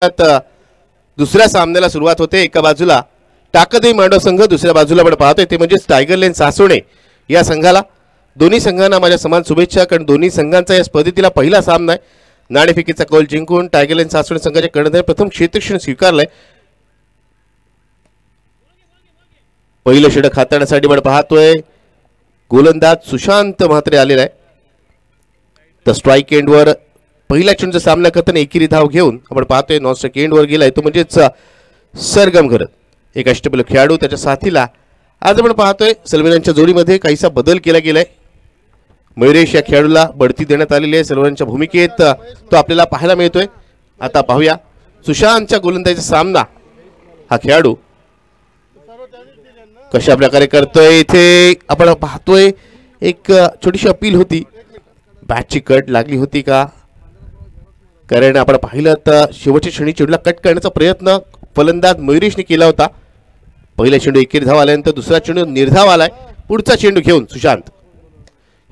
दुसऱ्या सामन्याला सुरुवात होते. एका बाजूला टाकदे मांडव संघ, दुसऱ्या बाजूला आपण पाहतोय ते म्हणजे टायगर लेन सासोणे या संघाला. दोन्ही संघांना माझ्या समान शुभेच्छा, कारण दोन्ही संघांचा या स्पर्धेतील पहिला सामना आहे. नाणेफेकीचा कौल जिंकून टायगर लेन सासोणे संघाच्या कर्णधार प्रथम क्षेत्ररक्षण स्वीकारलंय. पहिलं षटक हाताळण्यासाठी आपण पाहतोय गोलंदाज सुशांत म्हात्रे आलेला आहे. तर स्ट्राईक एंडवर पहिल्या चेंडूचा सामना करताना एकेरी धाव घेऊन आपण पाहतोय नॉन स्ट्राईक एंडवर गेलाय तो म्हणजेच सरगम घरत, एक अष्टपैलू खेळाडू. त्याच्या साथीला आज आपण पाहतोय सलवेरांच्या जोडीमध्ये काहीसा बदल केला गेलाय. मयुरेश या खेळाडूला बढती देण्यात आलेली आहे. सलवेरांच्या भूमिकेत तो आपल्याला पाहायला मिळतोय. आता पाहूया सुशांतच्या गोलंदाजीचा सामना हा खेळाडू कशा प्रकारे करतोय. इथे आपण पाहतोय एक छोटीशी अपील होती, बॅटची कट लागली होती का, कारण आपण पाहिलं तर शेवटच्या क्षणी चेंडूला कट करण्याचा प्रयत्न फलंदाज मयुरेशने केला होता. पहिला चेंडू एकेरी धाव आल्यानंतर दुसरा चेंडू निर्धाव आलाय. पुढचा चेंडू घेऊन सुशांत,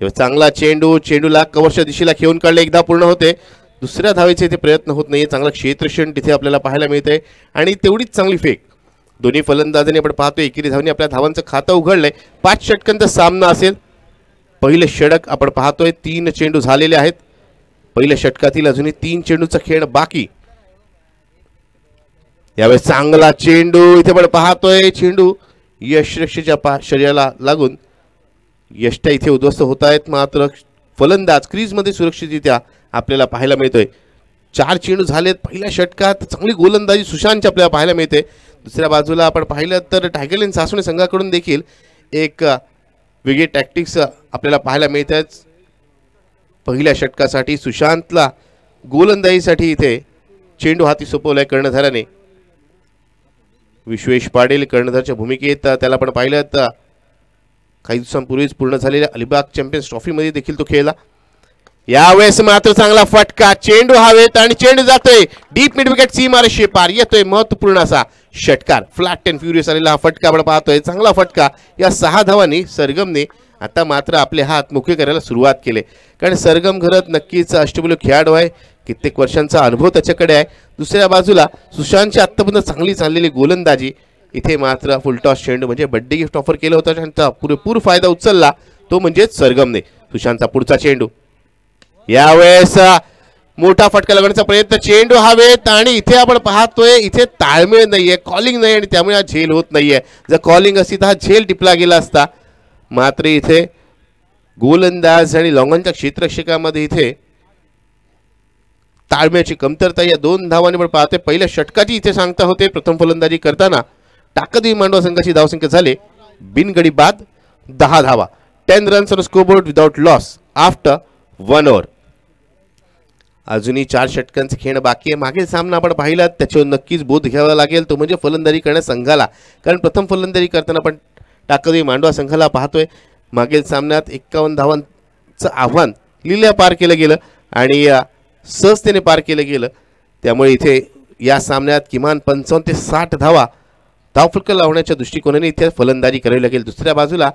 चांगला चेंडू, चेंडूला कव्हरच्या दिशेला घेऊन काढले. एकदा पूर्ण होते, दुसऱ्या धावेचे इथे प्रयत्न होत नाहीये. चांगला क्षेत्ररक्षण तिथे आपल्याला पाहायला मिळतंय आणि तेवढीच चांगली फेक. दोन्ही फलंदाजांनी आपण पाहतोय एकेरी धावने आपल्या धावांचं खातं उघडलंय. 5 षटकांचा सामना असेल. पहिले षटक आपण पाहतोय 3 चेंडू झालेले आहेत. पहिल्या षटकातील अजूनही 3 चेंडूचा खेळ बाकी. यावेळेस चांगला चेंडू इथे आपण पाहतोय, चेंडू यशरक्षेच्या शरीराला लागून यष्टा इथे उद्ध्वस्त होत आहेत. मात्र फलंदाज क्रीजमध्ये सुरक्षितरित्या आपल्याला पाहायला मिळतोय. 4 चेंडू झालेत पहिल्या षटकात. चांगली गोलंदाजी सुशांतची आपल्याला पाहायला मिळते. दुसऱ्या बाजूला आपण पाहिलं तर टायगर लेन सासोणे संघाकडून देखील एक वेगळी टॅक्टिक्स आपल्याला पाहायला मिळतात. पहिल्या षटकासाठी सुशांतला गोलंदाजीसाठी इथे चेंडू हाती सोपवलाय कर्णधाराने. विश्वेश पाटील कर्णधारच्या भूमिकेत. त्याला आपण पाहिलं तर काही दिवसांपूर्वीच पूर्ण झालेल्या अलिबाग चॅम्पियन्स ट्रॉफीमध्ये देखील तो खेळला. यावेळेस मात्र चांगला फटका, चेंडू हवेत आणि चेंडू जातोय डीप मिड विकेट सीमारेषे पार. येतोय महत्वपूर्ण असा षटकार, फ्लॅट अँड फ्युरियस आलेला हा फटका आपण पाहतोय. चांगला फटका. या 6 धावांनी सरगमने आता मात्र आपले हात मोकळे करायला सुरुवात केले, कारण सरगम घरत नक्कीच अष्टपैलू खेळाडू आहे. कित्येक वर्षांचा अनुभव त्याच्याकडे आहे. दुसऱ्या बाजूला सुशांतची आत्तापर्यंत चांगली चाललेली गोलंदाजी. इथे मात्र फुलटॉस चेंडू म्हणजे बड्डे गिफ्ट ऑफर केलं होतं, त्यांचा पुरेपूर फायदा उचलला तो म्हणजेच सरगमने. सुशांतचा पुढचा चेंडू, यावेळेस मोठा फटका लागण्याचा प्रयत्न, चेंडू हवेत आणि इथे आपण पाहतोय इथे ताळमेळ नाहीये, कॉलिंग नाही आणि त्यामुळे हा झेल होत नाहीये. जर कॉलिंग असती तर हा झेल टिपला गेला असता. मात्र इथे गोलंदाज आणि लॉंगॉनच्या क्षेत्ररक्षकामध्ये इथे ताळमेळची कमतरता. या 2 धावांनी आपण पाहतोय. पहिल्या षटकाची इथे सांगता होते. प्रथम फलंदाजी करताना टाकदी मांडवा संघाची धावसंख्या झाले बिनगडी बाद 10 धावा. 10 runs on scoreboard without loss after 1 over. अजूनही 4 षटकांचे खेळ बाकी आहे. मागील सामना आपण पाहिला त्याच्यावर नक्कीच बोध घ्यावा लागेल, तो म्हणजे फलंदाजी करण्यास संघाला, कारण प्रथम फलंदाजी करताना आपण टाकदी मांडवा संघाला पाहतोय मागील सामन्यात 51 धावांचं आव्हान लिहिल्या पार केलं गेलं आणि सहजतेने पार केलं गेलं. त्यामुळे इथे या सामन्यात किमान 55 ते 60 धावा धावफलक लावण्याच्या दृष्टिकोनाने इथे फलंदाजी करावी लागेल. दुसऱ्या बाजूला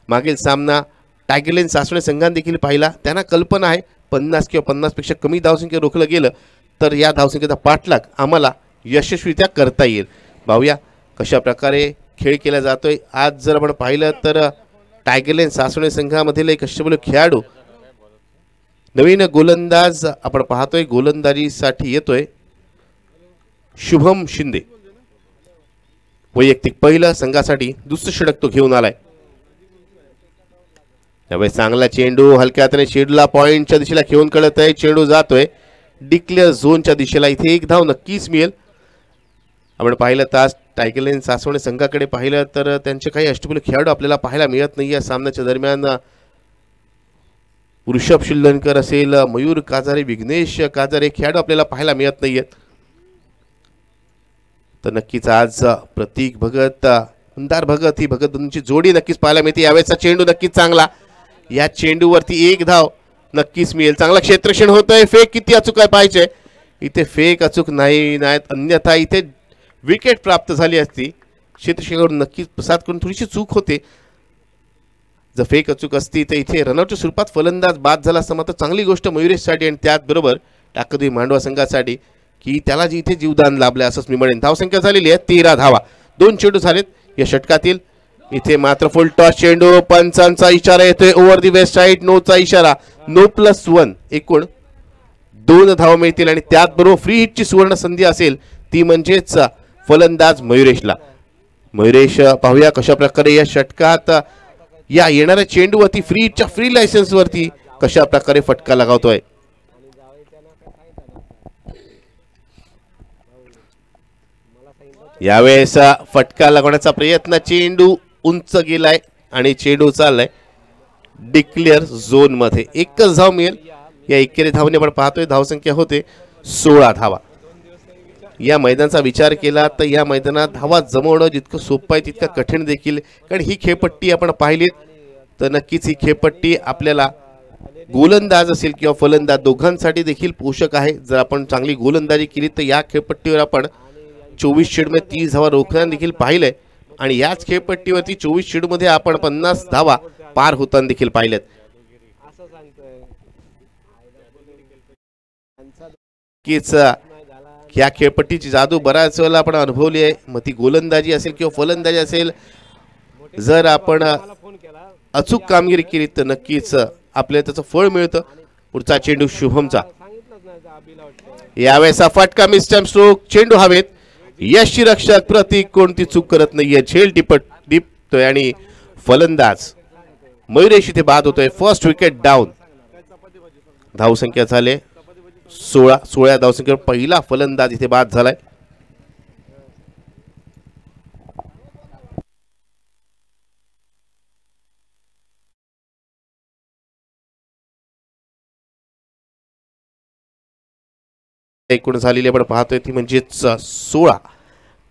मागील सामना टायगर लेन सासोणे संघाने देखील पाहिला. त्यांना कल्पना आहे 50 किंवा 50पेक्षा कमी धावसंख्या रोखलं गेलं तर या धावसंख्येचा पाठलाग आम्हाला यशस्वीरित्या करता येईल. पाहूया कशा प्रकारे खेळ केला जातोय. आज जर आपण पाहिलं तर टायगर लेन सासोणे संघामधील एक अष्टपैलू खेळाडू, नवीन गोलंदाज आपण पाहतोय. गोलंदाजीसाठी येतोय शुभम शिंदे. वैयक्तिक पहिलं संघासाठी दुसरं षटक तो घेऊन आलाय. त्यामुळे चांगला चेंडू हलक्या हाताने चेंडूला पॉइंटच्या दिशेला घेऊन कळत आहे. चेंडू जातोय डिक्लेअर झोनच्या दिशेला. इथे 1 धाव नक्कीच मिळेल. आपण पाहिलं तर टायगर लेन सासवणे संघाकडे पाहिलं तर त्यांचे काही अष्टपैलू खेळाडू आपल्याला पाहायला मिळत नाही. या सामन्याच्या दरम्यान ऋषभ शिल्लनकर असेल, मयूर काजारे, विघ्नेश काजारे खेळाडू आपल्याला पाहायला मिळत नाहीयेत. तर नक्कीच आज प्रतीक भगत, मंदार भगत ही भगत दोन्हीची जोडी नक्कीच पाहायला मिळते. यावेळेचा चेंडू नक्कीच चांगला. या चेंडूवरती 1 धाव नक्कीच मिळेल. चांगला क्षेत्ररक्षण होतंय. फेक किती अचूक आहे पाहिजे. इथे फेक अचूक नाहीत, अन्यथा इथे विकेट प्राप्त झाली असती. क्षेत्ररक्षकाकडून नक्कीच प्रसाद करून थोडीशी चूक होते. जर फेक अचूक असती तर इथे रनआउटच्या स्वरूपात फलंदाज बाद झाला असता. मात्र चांगली गोष्ट मयुरेशसाठी आणि त्याचबरोबर टाकदी मांडवा संघासाठी की त्याला जी इथे जीवदान लाभलं असंच मी म्हणेन. धावसंख्या झालेली आहे 13 धावा. 2 चेंडू झालेत या षटकातील. इथे मात्र फुल टॉस चेंडू, पंचांचा इशारा येतोय ओव्हर दी वेस्ट साइड, नोचा इशारा, नो +1. एकूण 2 धावा मिळतील आणि त्याचबरोबर फ्री हिटची सुवर्ण संधी असेल ती म्हणजेच फलंदाज मयुरेशला. मयुरेश पाहूया कशा प्रकारे या षटकात या येणाऱ्या चेंडूवरती फ्री हिटच्या फ्री लायसन्स वरती कशा प्रकारे फटका लगावतोय. यावेळेस फटका लागवण्याचा प्रयत्न, चेंडू उंच गेलाय आणि चेंडू चाललाय डिक्लेअर झोन मध्ये. एकच धाव मिळेल या एकेरी धावने आपण पाहतोय. धावसंख्या होते 16 धावा. या मैदानाचा विचार केला तर या मैदानात धावा जमवणं जितकं सोपं आहे तितकं कठीण देखील, कारण ही खेळपट्टी आपण पाहिलीत तर नक्कीच ही खेळपट्टी आपल्याला गोलंदाज असेल किंवा फलंदाज दोघांसाठी देखील पोषक आहे. जर आपण चांगली गोलंदाजी केली तर या खेळपट्टीवर आपण 24 चेंडूमध्ये 30 धावा रोखताना देखील पाहिलंय आणि याच खेळपट्टीवरती 24 चेंडूमध्ये आपण 50 धावा पार होताना देखील पाहिल्यात. या खेळपट्टीची जादू बऱ्याच वेळेला आपण अनुभवली आहे. मग ती गोलंदाजी असेल किंवा फलंदाजी असेल, जर आपण अचूक कामगिरी केली तर नक्कीच आपल्याला त्याचं फळ मिळतं. पुढचा चेंडू शुभमचा. यावेळेस फटका मिस्टम स्ट्रोक, चेंडू हवेत. यश रक्षक प्रतीक कोणती चूक करत नाहीये, झेल टिपतोय आणि फलंदाज मयुरेश इथे बाद होतोय. First wicket down. धावसंख्या झाले 16 धावसंख्येवर पहिला फलंदाज इथे बाद झालाय. एकूण झालेली आपण पाहतोय ती म्हणजे 16.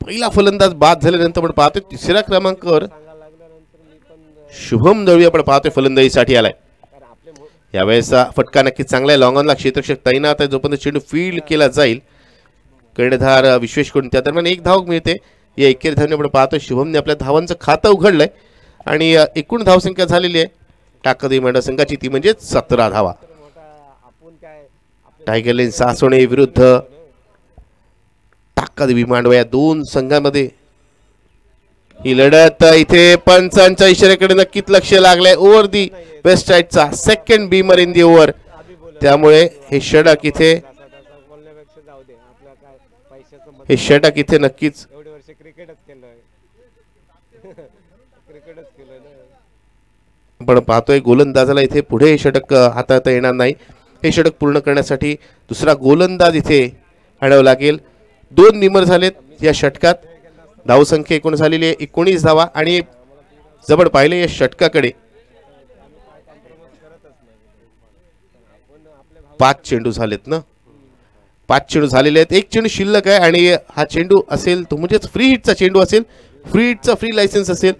पहिला फलंदाज बाद झाल्यानंतर आपण पाहतोय 3ऱ्या क्रमांकावर शुभम दळवी आपण पाहतोय फलंदाजीसाठी आलाय. यावेळेस फटका नक्कीच चांगला आहे. लॉंग ऑनला क्षेत्ररक्षक तैनात आहे. जोपर्यंत चेंडू फील्ड केला जाईल कर्णधार विश्वेश कडून त्या दरम्यान 1 धाव मिळते. या एकेरी धावने आपण पाहतोय शुभमने आपल्या धावांचं खातं उघडलंय आणि एकूण धावसंख्या झालेली आहे टाकदी मंडळ संघाची ती म्हणजे 17 धावा. टायगर लेन सासोणे विरुद्ध टाकदी मांडवा या दोन संघांमध्ये ही लढत. इथे पंचांच्या इशाऱ्याकडे नक्कीच लक्ष लागलंय. ओव्हर दी वेस्ट साइडचा second beamer in the over, त्यामुळे हे षटक इथे नक्कीच आपण पाहतोय गोलंदाजाला इथे पुढे हे षटक हाताळता येणार नाही. हे षटक पूर्ण करण्यासाठी दुसरा गोलंदाज इथे आणावं लागेल. 2 बीमर झालेत या षटकात. धावसंख्या एकूण झालेली आहे 19 धावा आणि जवळ पाहिले या षटकाकडे 5 चेंडू झालेत ना. 5 चेंडू झालेले आहेत. 1 चेंडू शिल्लक आहे आणि हा चेंडू असेल तो म्हणजेच फ्री हिटचा चेंडू असेल. फ्री हिटचा फ्री लायसन्स असेल.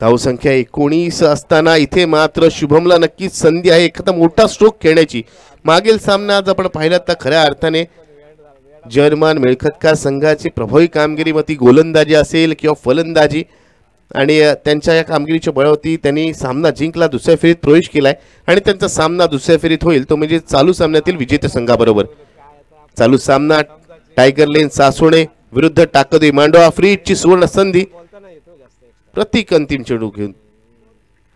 धावसंख्या 19 असताना इथे मात्र शुभमला नक्कीच संधी आहे एखादा मोठा स्ट्रोक खेळण्याची. मागील सामना आज आपण पाहिला तर खऱ्या अर्थाने जर्मन मिळखतकार संघाची प्रभावी कामगिरी, मग ती गोलंदाजी असेल किंवा फलंदाजी, आणि त्यांच्या या कामगिरीच्या बळावरती त्यांनी सामना जिंकला, दुसऱ्या फेरीत प्रवेश केलाय आणि त्यांचा सामना दुसऱ्या फेरीत होईल तो म्हणजे चालू सामन्यातील विजेत्या संघाबरोबर. चालू सामना टायगर लेन सासोणे विरुद्ध टाकदी मांडवा. फ्री हिटची सुवर्ण संधी. प्रतीक अंतिम चेंडू घेऊन.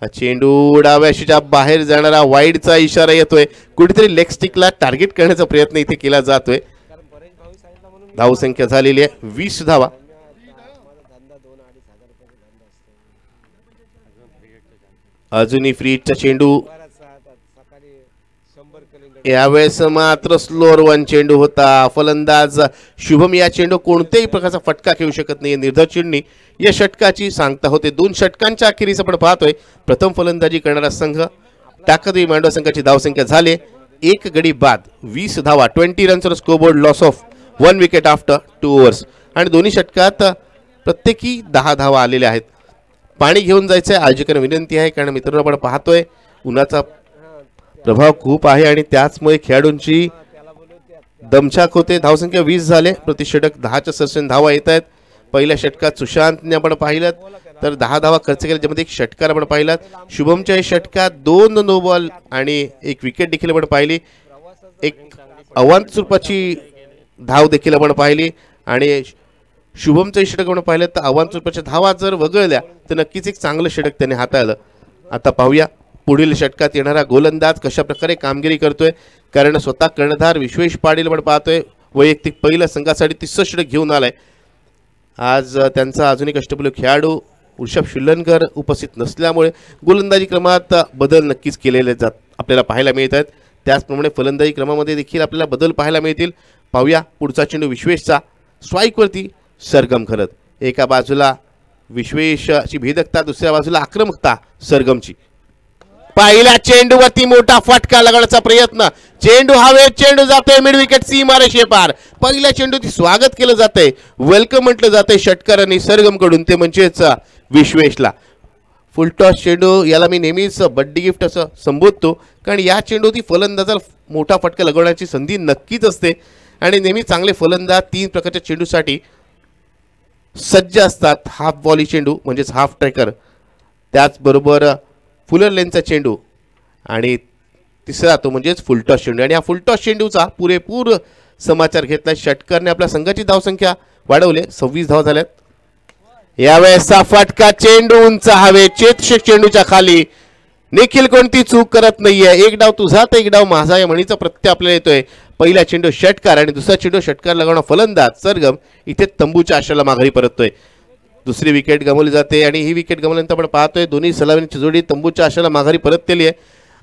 हा चेंडू डाव्याशीच्या बाहेर जाणारा वाईडचा इशारा येतोय. कुठेतरी लेग स्टिकला टार्गेट करण्याचा प्रयत्न इथे केला जातोय. धावसंख्या झालेली आहे 20 धावा. अजूनही फ्री हिटचा चेंडू. यावेळेस मात्र स्लोअर 1 चेंडू होता. फलंदाज शुभम या चेंडू कोणत्याही प्रकारचा फटका खेळू शकत नाही. निर्धार चेंडू या षटकाची सांगता होते. 2 षटकांच्या अखेरीस आपण पाहतोय प्रथम फलंदाजी करणारा संघ टाकदी मांडवा संघाची धावसंख्या झाले 1 गडी बाद 20 धावा. 20 runs scoreboard, loss of 1 wicket after 2 overs. आणि दोन्ही षटकात प्रत्येकी 10 धावा आलेल्या आहेत. पाणी घेऊन जायचं आहे आयोजकांना विनंती आहे, कारण मित्रांनो आपण पाहतोय उन्हाचा प्रभाव खूप आहे आणि त्याचमुळे खेळाडूंची दमछाक होते. धावसंख्या 20 झाले. प्रति षटक 10च्या सरसेने धावा येत आहेत. पहिल्या षटकात सुशांतने आपण पाहिलं तर 10 धावा खर्च केल्या, ज्यामध्ये 1 षटकार आपण पाहिलात. शुभमच्या षटकात 2 नो बॉल आणि 1 विकेट देखील आपण पाहिली. एक अवांतर स्वरूपाची धाव देखील आपण पाहिली आणि शुभमचं षटक आपण पाहिलं तर अवांतर स्वरूपाच्या धावा जर वगळल्या तर नक्कीच एक चांगलं षटक त्याने हाताळलं. आता पाहूया पुढील षटकात येणारा गोलंदाज कशा प्रकारे कामगिरी करतोय, कारण स्वतः कर्णधार विश्वेश पाटील आपण पाहतोय वैयक्तिक पहिलं संघासाठी 30 षटक घेऊन आलाय. आज त्यांचा अजून एक अष्टपैलू खेळाडू ऋषभ शिल्लनकर उपस्थित नसल्यामुळे गोलंदाजी क्रमात बदल नक्कीच केलेले आपल्याला पाहायला मिळत आहेत. त्याचप्रमाणे फलंदाजी क्रमामध्ये देखील आपल्याला बदल पाहायला मिळतील. पाहूया पुढचा चेंडू विश्वेशचा, स्ट्राईकवरती सरगम खरत. एका बाजूला विश्वेशची भेदकता, दुसऱ्या बाजूला आक्रमकता सरगमची. पहिल्या चेंडूवरती मोठा फटका लगावण्याचा प्रयत्न, चेंडू हवेत, चेंडू जातोय मिड विकेट सीमारेषे पार. पहिल्या चेंडूची स्वागत केलं जातंय, वेलकम म्हटलं जातंय षटकारांनी सरगम कडून, ते म्हणजेच विश्वेशला. फुलटॉस चेंडू याला मी नेहमीच बड्डी गिफ्ट असं संबोधतो, कारण या चेंडूती फलंदाजाला मोठा फटका लगवण्याची संधी नक्कीच असते आणि नेहमी चांगले फलंदाज 3 प्रकारच्या चेंडूसाठी सज्ज असतात. हाफ बॉली चेंडू म्हणजेच हाफ ट्रॅकर, त्याचबरोबर फुलर लेनचा चेंडू आणि तिसरा तो म्हणजेच फुलटॉस चेंडू. आणि या फुलटॉस चेंडूचा पुरेपूर समाचार घेतला. षटकरने आपल्या संघाची धावसंख्या वाढवली, 26 धावा झाल्यात. यावेळेसचा फटका चेंडू उंच हवे, चेतशक चेंडूच्या खाली. निखिल कोणती चूक करत नाहीये. एक डाव तुझा तर एक डाव माझा या म्हणीचा प्रत्यय आपल्याला येतोय. पहिला चेंडू षटकार आणि दुसरा चेंडू षटकार लगावणार फलंदाज सरगम इथे तंबूच्या आशाला माघारी परततोय. दुसरी विकेट गमावली जाते आणि ही विकेट गमावल्यानंतर आपण पाहतोय दोन्ही सलामीची जोडी तंबूच्या आशाला माघारी परतलेली आहे.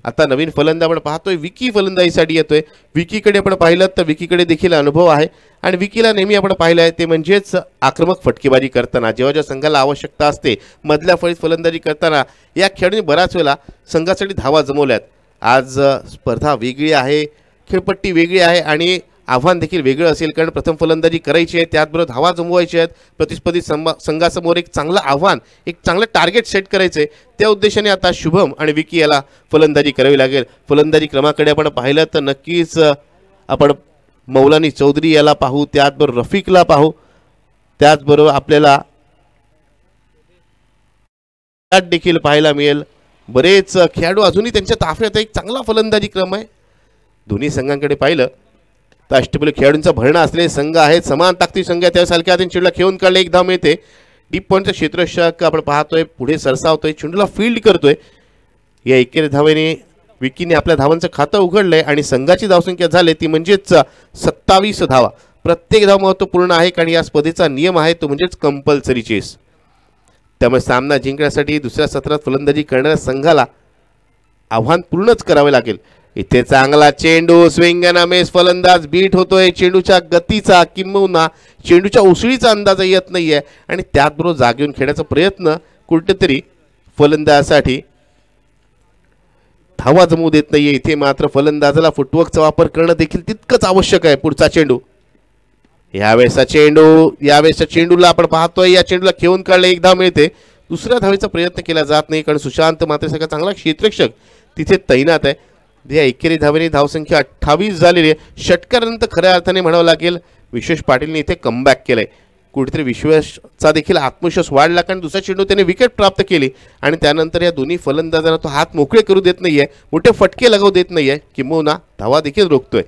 आता नवीन फलंदाज आपण पाहतोय विकी फलंदाजीसाठी येतोय. विकीकडे आपण पाहिलं तर विकीकडे देखील अनुभव आहे आणि विकीला नेहमी आपण पाहिलं आहे ते म्हणजेच आक्रमक फटकेबाजी करताना, जेव्हा ज्या संघाला आवश्यकता असते मधल्या फळीत फलंदाजी करताना या खेळाडूंनी बऱ्याच वेळेला संघासाठी धावा जमवल्यात. आज स्पर्धा वेगळी आहे, खेळपट्टी वेगळी आहे आणि आव्हान देखील वेगळं असेल, कारण प्रथम फलंदाजी करायची आहे, त्याचबरोबर धावा जमवायची आहेत. प्रतिस्पर्धी संघासमोर एक चांगलं आव्हान, एक चांगलं टार्गेट सेट करायचं आहे. त्या उद्देशाने आता शुभम आणि विकी याला फलंदाजी करावी लागेल. फलंदाजी क्रमाकडे आपण पाहिलं तर नक्कीच आपण मौलानी चौधरी याला पाहू, त्याचबरोबर रफिकला पाहू, त्याचबरोबर आपल्याला देखील पाहायला मिळेल. बरेच खेळाडू अजूनही त्यांच्या ताफ्यात, एक चांगला फलंदाजी क्रम आहे. दोन्ही संघांकडे पाहिलं तर अष्टपैलू खेळाडूंचा भरणा असलेले संघ आहेत, समान ताकदी संघ आहे. त्या सारख्या चेंडूला खेळून काढले, एक धाव मिळते. डीप पॉईंटचं क्षेत्ररक्षक आपण पाहतोय पुढे सरसावतोय, चेंडूला फील्ड करतोय. या एकेरी धावेने विकीने आपल्या धावांचं खातं उघडलंय आणि संघाची धावसंख्या झाली ती म्हणजेच 27 धावा. प्रत्येक धाव महत्त्वपूर्ण आहे, कारण या स्पर्धेचा नियम आहे तो म्हणजेच कंपल्सरी चेस. त्यामुळे सामना जिंकण्यासाठी दुसऱ्या सत्रात फलंदाजी करणाऱ्या संघाला आव्हान पूर्णच करावे लागेल. इथे चांगला चेंडू, स्विंग अँड मिस, फलंदाज बीट होतोय. चेंडूच्या गतीचा किंबहुना चेंडूच्या उसळीचा अंदाज येत नाहीये आणि त्याचबरोबर जागेऊन खेळण्याचा प्रयत्न कुठेतरी फलंदाजासाठी धावा जमवू देत नाहीये. इथे मात्र फलंदाजाला फुटवर्कचा वापर करणं देखील तितकंच आवश्यक आहे. पुढचा चेंडू, यावेळेसच्या चेंडूला आपण पाहतोय, या चेंडूला खेळून काढले, एक धाव मिळते. दुसऱ्या धावेचा प्रयत्न केला जात नाही, कारण सुशांत मात्र सगळा चांगला क्षेत्ररक्षक तिथे तैनात आहे. या एकेरी धावेने धावसंख्या 28 झालेली आहे. षटकारानंतर खऱ्या अर्थाने म्हणावं लागेल विश्वेश पाटीलने इथे कमबॅक केलंय. कुठेतरी विश्वेशचा देखील आत्मविश्वास वाढला, कारण दुसरा चेंडू त्याने विकेट प्राप्त केली आणि त्यानंतर या दोन्ही फलंदाजांना तो हात मोकळे करू देत नाहीये, मोठे फटके लगावू देत नाहीये, किंबहुना धावा देखील रोखतोय.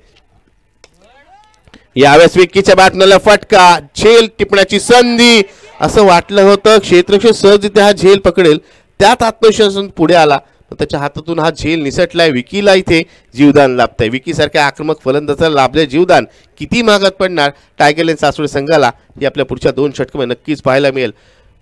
यावेळेस विकीच्या बॅटनला फटका, झेल टिपण्याची संधी. असं वाटलं होतं क्षेत्ररक्षक सहज इथे हा झेल पकडेल, त्यात आत्मविश्वासातून पुढे आला, त्याच्या हातातून हा झेल निसटलाय. विकीला इथे जीवदान लाभतंय. विकी सारख्या आक्रमक फलंदाजाला लाभले जीवदान किती महागात पडणार टायगर लेन सासवड संघाला हे आपल्या पुढच्या 2 षटकामध्ये नक्कीच पाहायला मिळेल.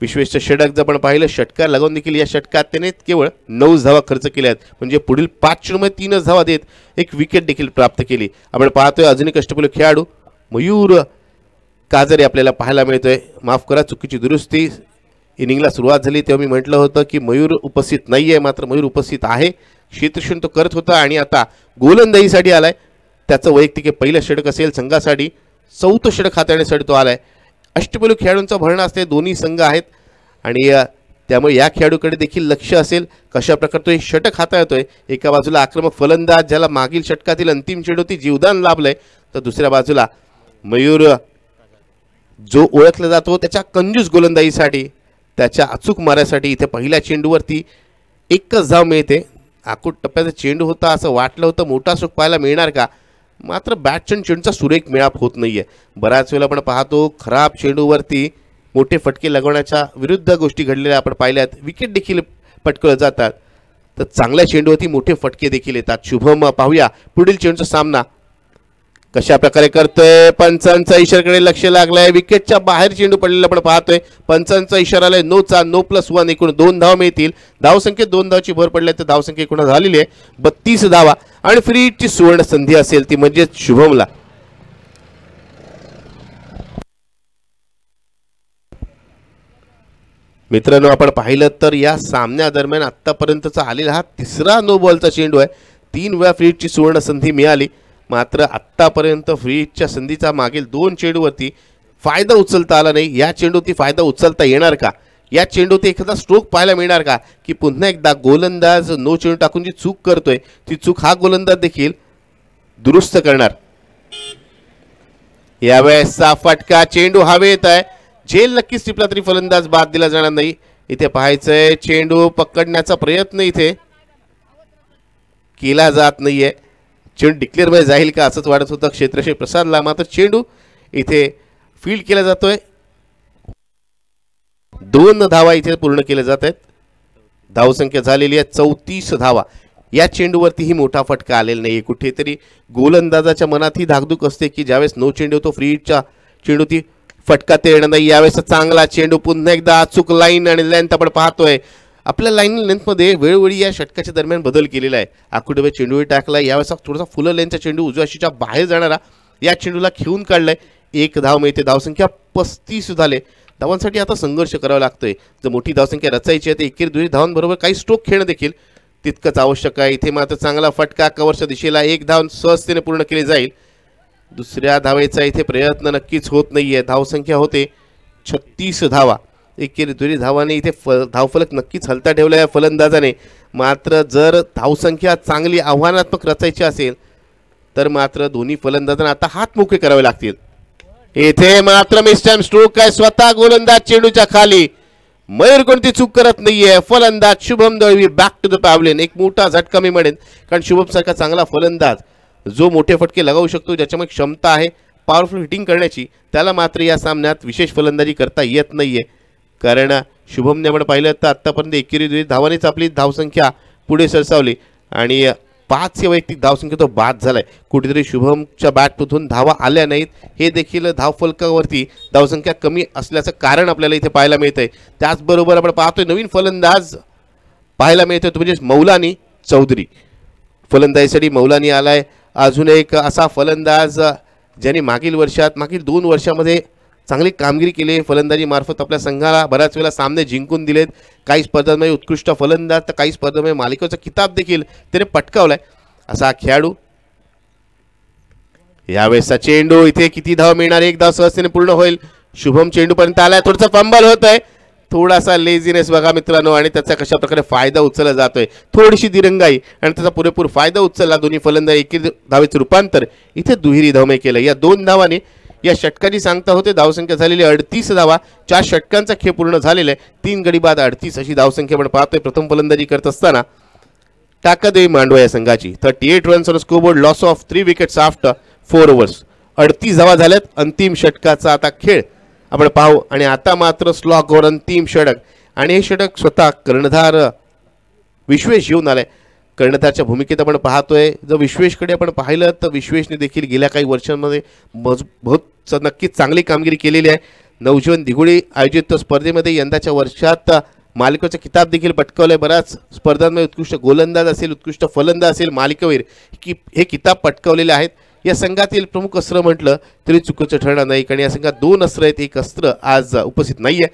विश्वेशचं षटक जर आपण पाहिलं, षटकार लगावून देखील या षटकात त्याने केवळ 9 धावा खर्च केल्या आहेत, म्हणजे पुढील 5 चेंडूमध्ये 3च धावा देत एक विकेट देखील प्राप्त केली. आपण पाहतोय अजून एक अष्टपैलू खेळाडू मयूर काजरे आपल्याला पाहायला मिळतोय. माफ करा, चुकीची दुरुस्ती. इनिंगला सुरुवात झाली तेव्हा मी म्हटलं होतं की मयूर उपस्थित नाही आहे, मात्र मयूर उपस्थित आहे. क्षेत्ररक्षण तो करत होता आणि आता गोलंदाजीसाठी आलाय. त्याचं वैयक्तिक पहिलं षटक असेल, संघासाठी 4थं षटक हाताळण्यासाठी तो आलाय. अष्टपैलू खेळाडूंचा भरणा असते, दोन्ही संघ आहेत आणि त्यामुळे या खेळाडूकडे देखील लक्ष असेल कशा प्रकारे तो हे षटक हाताळतोय. एका बाजूला आक्रमक फलंदाज ज्याला मागील षटकातील अंतिम चेंडूती जीवदान लाभलंय, तर दुसऱ्या बाजूला मयूर जो ओळखला जातो त्याच्या कंजूस गोलंदाजीसाठी, त्याच्या अचूक माऱ्यासाठी. इथे पहिल्या चेंडूवरती एकच धाव मिळते. आखूड टप्प्याचा चेंडू होता, असं वाटलं होतं मोठा स्ट्रोक पाहायला मिळणार का, मात्र बॅटच्या चेंडूचा सुरेख मेळाप होत नाहीये. बऱ्याच वेळेला आपण पाहतो खराब चेंडूवरती मोठे फटके लगवण्याच्या विरुद्ध गोष्टी घडलेल्या आपण पाहिल्यात. विकेट देखील पटकवले जातात, तर चांगल्या चेंडूवरती मोठे फटके देखील येतात. शुभम पाहूया पुढील चेंडूचा सामना कशा प्रकारे करतोय. पंचांचा इशाऱ्याकडे लक्ष लागलंय. विकेटच्या बाहेर चेंडू पडलेला आपण पाहतोय. पंचांचा इशारा आलाय नोचा. नो +1. एकूण 2 धावा मिळतील. धावसंख्येत 2 धावाची भर पडली तर धावसंख्या एकूण झालेली आहे 32 धावा आणि फ्री हिटची सुवर्ण संधी असेल ती म्हणजे शुभमला. मित्रांनो आपण पाहिलं तर या सामन्यादरम्यान आतापर्यंतचा आलेला हा तिसरा नो बॉलचा चेंडू आहे. 3 वेळा फ्री हिटची सुवर्ण संधी मिळाली, मात्र आत्तापर्यंत फ्री हिटच्या संधीचा मागील 2 चेंडूवरती फायदा उचलता आला नाही. या चेंडूवरती फायदा उचलता येणार का? या चेंडूवरती एखादा स्ट्रोक पाहायला मिळणार का? की पुन्हा एकदा गोलंदाज नो चेंडू टाकून जी चूक करतोय ती चूक हा गोलंदाज देखील दुरुस्त करणार. यावेळेसचा फटका चेंडू हवेत आहे. झेल नक्कीच टिपला तरी फलंदाज बाद दिला जाणार नाही. इथे पाहायचंय चेंडू पकडण्याचा प्रयत्न इथे केला जात नाहीये. चेंडू डिक्लेअर मध्ये जाईल का असंच वाटत होतं क्षेत्रक्षेत्र प्रसादला, मात्र चेंडू इथे फील्ड केला जातोय. 2 धावा इथे पूर्ण केल्या जात आहेत. धावसंख्या झालेली आहे 34 धावा. या चेंडूवरतीही मोठा फटका आलेला नाही. कुठेतरी गोलंदाजाच्या मनात ही धाकधूक असते की ज्यावेळेस नो चेंडू तो फ्री हिटच्या चेंडू ती फटका ते येणार नाही. यावेळेस चांगला चेंडू पुन्हा एकदा अचूक लाईन आणि लेंथ आपण पाहतोय. आपल्या लाईन लेंथमध्ये वेळोवेळी या षटकाच्या दरम्यान बदल केलेला आहे. आकुडवे चेंडूही टाकला. यावेळेस थोडासा फुलं लेंथचा चेंडू उजव्या अशीच्या बाहेर जाणारा या चेंडूला खेळून काढलाय. 1 धाव मिळते. धावसंख्या 35 झाले. धावांसाठी आता संघर्ष करावा लागतोय. जर मोठी धावसंख्या रचायची आहे तर एकेरी दुहेरी धावांबरोबर काही स्ट्रोक खेळणं देखील तितकंच आवश्यक आहे. इथे मात्र चांगला फटका कव्हरच्या दिशेला. 1 धाव सहजतेने पूर्ण केली जाईल. दुसऱ्या धावेचा इथे प्रयत्न नक्कीच होत नाहीये. धावसंख्या होते 36 धावा. एकेरी दुहेरी धावाने इथे धावफलक नक्कीच हलता ठेवला आहे फलंदाजाने. मात्र जर धावसंख्या चांगली आव्हानात्मक रचायची असेल तर मात्र दोन्ही फलंदाजांना आता हात मोकळे करावे लागतील. इथे मात्र मिस्टाइम स्ट्रोक आहे. स्वतः गोलंदाज चेंडूच्या खाली. मयूर कोणती चूक करत नाहीये. फलंदाज Shubham Dalvi back to the pavilion. एक मोठा झटका मी म्हणेन, कारण शुभम सारखा चांगला फलंदाज जो मोठे फटके लगावू शकतो, ज्याच्यामध्ये क्षमता आहे पॉवरफुल हिटिंग करण्याची, त्याला मात्र या सामन्यात विशेष फलंदाजी करता येत नाहीये. कारण शुभमने आपण पाहिलं तर आत्तापर्यंत एकेरी दुहेरी धावानेच आपली धावसंख्या पुढे सरसावली आणि 5 वैयक्तिक धावसंख्या तो बाद झालाय. कुठेतरी शुभमच्या बॅटमधून धावा आल्या नाहीत, हे देखील धावफलकावरती धावसंख्या कमी असल्याचं कारण आपल्याला इथे पाहायला मिळतंय. त्याचबरोबर आपण पाहतोय नवीन फलंदाज पाहायला मिळतोय तो म्हणजे मौलानी चौधरी. फलंदाजीसाठी मौलानी आलाय. अजून एक असा फलंदाज ज्याने मागील 2 वर्षामध्ये चांगली कामगिरी केली. फलंदाजी मार्फत आपल्या संघाला बऱ्याच वेळा सामने जिंकून दिलेत. काही स्पर्धांमध्ये उत्कृष्ट फलंदाज तर काही स्पर्धांमध्ये मालिकेचा किताब देखील त्याने पटकावलाय असा खेळाडू. यावेळेसचा चेंडू इथे किती धाव मिळणार? 1 धाव सहजतेने पूर्ण होईल. शुभम चेंडूपर्यंत आलाय. थोडासा फंबल होत आहे. थोडासा लेझीनेस बघा मित्रांनो, आणि त्याचा कशा प्रकारे फायदा उचलला जातोय. थोडीशी दिरंगाई आणि त्याचा पुरेपूर फायदा उचलला. दोन्ही फलंदाज एकेरी धावेचे रूपांतर इथे दुहेरी धावमे केलं. या 2 धावाने या षटकाची सांगता होते. धावसंख्या झालेली 38 धावा. 4 षटकांचा खेळ पूर्ण झालेला आहे. 3 गडी बाद 38 अशी धावसंख्या आपण पाहतोय. प्रथम फलंदाजी करत असताना टाकादेवी मांडवा या संघाची. 38 runs on scoreboard. Loss of 3 wickets after 4 overs. 38 धावा झाल्यात. अंतिम षटकाचा आता खेळ आपण पाहू. आणि आता मात्र स्लॉगवर अंतिम षटक, आणि हे षटक स्वतः कर्णधार विश्वेश येऊन आलाय. कर्णधारच्या भूमिकेत आपण पाहतोय. जर विश्वेशकडे आपण पाहिलं तर विश्वेशने देखील गेल्या काही वर्षांमध्ये बहुत नक्कीच चांगली कामगिरी केलेली आहे. नवजीवन दिघोळी आयोजित स्पर्धेमध्ये यंदाच्या वर्षात मालिकेचा किताब देखील पटकावलाय. बऱ्याच स्पर्धांमध्ये उत्कृष्ट गोलंदाज असेल, उत्कृष्ट फलंदाज असेल, मालिकावीर हे किताब पटकावलेले आहेत. या संघातील प्रमुख अस्त्र म्हटलं तरी चुकीचं ठरणार नाही, कारण या संघात 2 अस्त्र आहेत. एक अस्त्र आज उपस्थित नाहीये.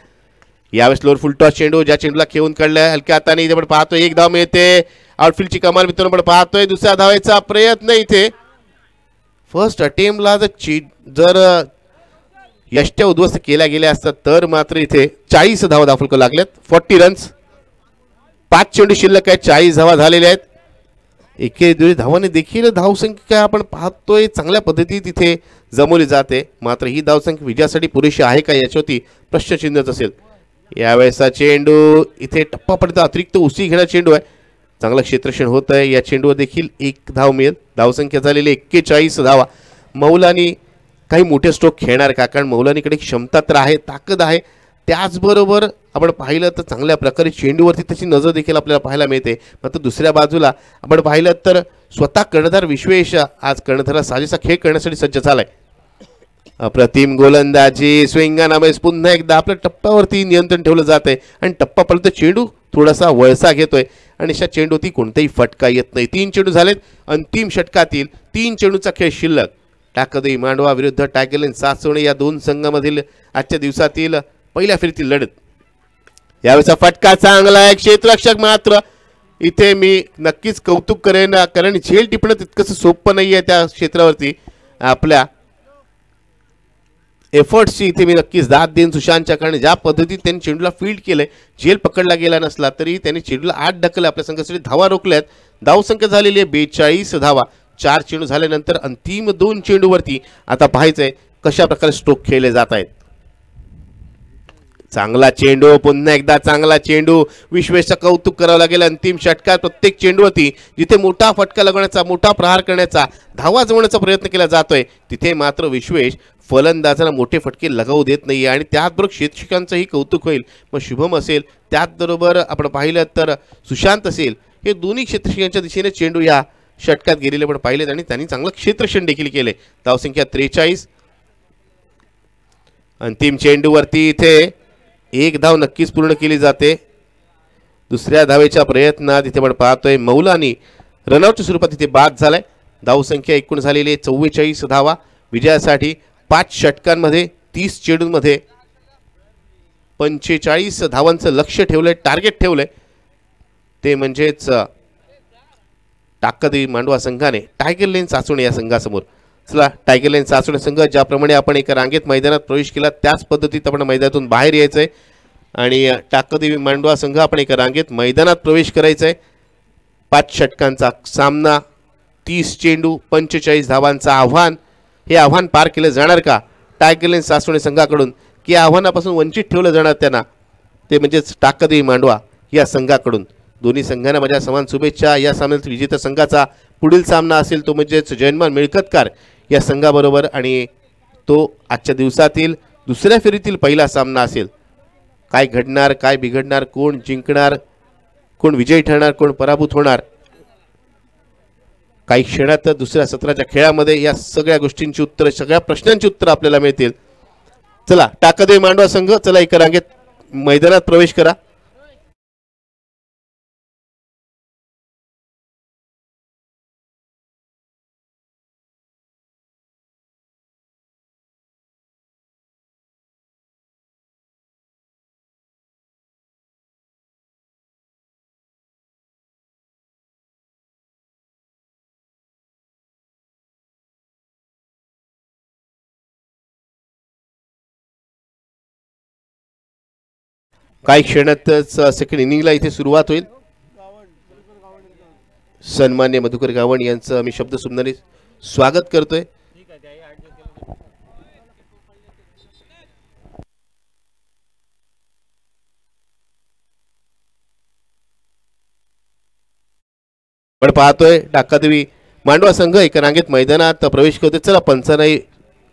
यावेळेस लोअर फुल टॉस चेंडू ज्या चेंडूला खेळून काढलाय हलक्या हाताने. इथे आपण पाहतोय 1 धाव मिळते. आउटफील्डची कमाल मित्रांनो आपण पाहतोय. दुसऱ्या धावेचा प्रयत्न इथे फर्स्ट अटेम्प्टला जर यष्ट्या उद्ध्वस्त केल्या गेल्या असतात तर मात्र इथे 40 धावा दाखल लागल्यात. 40 रन्स. 5 चेंडू शिल्लक आहेत. 40 धावा झालेल्या आहेत. एकेरी दुहेरी धावाने देखील धावसंख्या आपण पाहतोय चांगल्या पद्धतीत इथे जमवली जाते. मात्र ही धावसंख्या विजयासाठी पुरेशी आहे का याच्यावरती प्रश्नचिन्हच असेल. यावेळेसचा चेंडू इथे टप्पा पडता. अतिरिक्त उसी घेणा चेंडू आहे. चांगलं क्षेत्ररक्षण होत आहे. या चेंडूवर देखील एक धाव मिळेल. धावसंख्या झालेली 41 धावा. मौलानी काही मोठे स्ट्रोक खेळणार का, कारण मौलानीकडे क्षमता तर आहे, ताकद आहे, त्याचबरोबर आपण पाहिलं तर चांगल्या प्रकारे चेंडूवरती त्याची नजर देखील आपल्याला पाहायला मिळते. मात्र दुसऱ्या बाजूला आपण पाहिलं तर स्वतः कर्णधार विश्वेश आज कर्णधाराला साजेसा खेळ करण्यासाठी सज्ज झालाय. अप्रतिम गोलंदाजी, स्विंगानामुळे पुन्हा एकदा आपल्या टप्प्यावरती नियंत्रण ठेवलं जात आहे आणि टप्पापर्यंत चेंडू थोडासा वळसा घेतोय आणि अशा चेंडूवरती कोणताही फटका येत नाही. 3 चेंडू झालेत. अंतिम षटकातील 3 चेंडूचा खेळ शिल्लक. टाकदई मांडवा विरुद्ध टायगरलेन सासवणे या दोन संघामधील आजच्या दिवसातील पहिल्या फेरीतील लढत. यावेळेचा फटका चांगला आहे. क्षेत्ररक्षक मात्र इथे मी नक्कीच कौतुक करेन, कारण झेल टिपणं तितकंसं सोपं नाही आहे. त्या क्षेत्रावरती आपल्या एफर्ट्सची इथे मी नक्कीच दाद देईन सुशांतच्या, कारण ज्या पद्धतीत त्यांनी चेंडूला फील्ड केलंय, झेल पकडला गेला नसला तरी त्यांनी चेंडूला आत ढकललं, आपल्या संघासाठी धावा रोखल्यात. धावसंख्या झालेली आहे 42 धावा. 4 चेंडू झाल्यानंतर अंतिम 2 चेंडूवरती आता पाहायचंय कशा प्रकारे स्ट्रोक खेळले जात आहेत. चांगला चेंडू, पुन्हा एकदा चांगला चेंडू. विश्वेशचं कौतुक करावं लागेल. अंतिम षटकात प्रत्येक चेंडूवरती जिथे मोठा फटका लागण्याचा, मोठा प्रहार करण्याचा, धावा जमवण्याचा प्रयत्न केला जातोय, तिथे मात्र विश्वेश फलंदाजांना मोठे फटके लगावू देत नाही आणि त्याचबरोबर क्षेत्ररक्षकांचंही कौतुक होईल. मग शुभम असेल, त्याचबरोबर आपण पाहिलं तर सुशांत असेल, हे दोन्ही क्षेत्ररक्षकांच्या दिशेने चेंडू या षटकात गेलेले पण पाहिलेत आणि त्यांनी चांगलं क्षेत्ररक्षण देखील केले. धावसंख्या 43. अंतिम चेंडूवरती इथे एक धाव नक्कीच पूर्ण केली जाते. दुसऱ्या धावेच्या प्रयत्नात इथे आपण पाहतोय मौलानी रनआउटच्या स्वरूपात इथे बाद झालाय. धावसंख्या एकूण झालेली 44 धावा. विजयासाठी 5 षटकांमध्ये 30 चेंडूंमध्ये 45 धावांचं लक्ष्य ठेवलंय, टार्गेट ठेवलंय. ते म्हणजेच टाकदई मांडवा संघाने टायगरलेन सासवणे या संघासमोर. चला, टायगरलेन सासवणे संघ ज्याप्रमाणे आपण एका रांगेत मैदानात प्रवेश केला त्याच पद्धतीत आपण मैदानातून बाहेर यायचंय आणि टाकदई मांडवा संघ आपण एका रांगेत मैदानात प्रवेश करायचंय. 5 षटकांचा सामना, 30 चेंडू, 45 धावांचं आव्हान. हे आव्हान पार केलं जाणार का टायगरलेन सासवणे संघाकडून, की आव्हानापासून वंचित ठेवलं जाणार त्यांना, ते म्हणजेच टाकदई मांडवा या संघाकडून. दोन्ही संघांना माझ्या समान शुभेच्छा. या सामन्यात विजेता संघाचा पुढील सामना असेल तो म्हणजेच जयमान मिळकतकार या संघाबरोबर आणि तो आजच्या दिवसातील दुसऱ्या फेरीतील पहिला सामना असेल. काय घडणार, काय बिघडणार, कोण जिंकणार, कोण विजयी ठरणार, कोण पराभूत होणार, काही क्षणात दुसऱ्या सत्राच्या खेळामध्ये या सगळ्या गोष्टींची उत्तरं, सगळ्या प्रश्नांची उत्तरं आपल्याला मिळतील. चला, टाकदई मांडवा संघ चला एका रांगेत मैदानात प्रवेश करा. काही क्षणातच सेकंड इनिंगला इथे सुरुवात होईल. सन्मान्य मधुकर गावण यांचं मी शब्द सुमनाने स्वागत करतोय. पण पाहतोय टाकादेवी मांडवा संघ एका रांगेत मैदानात प्रवेश करतोय. चला, पंचांनाही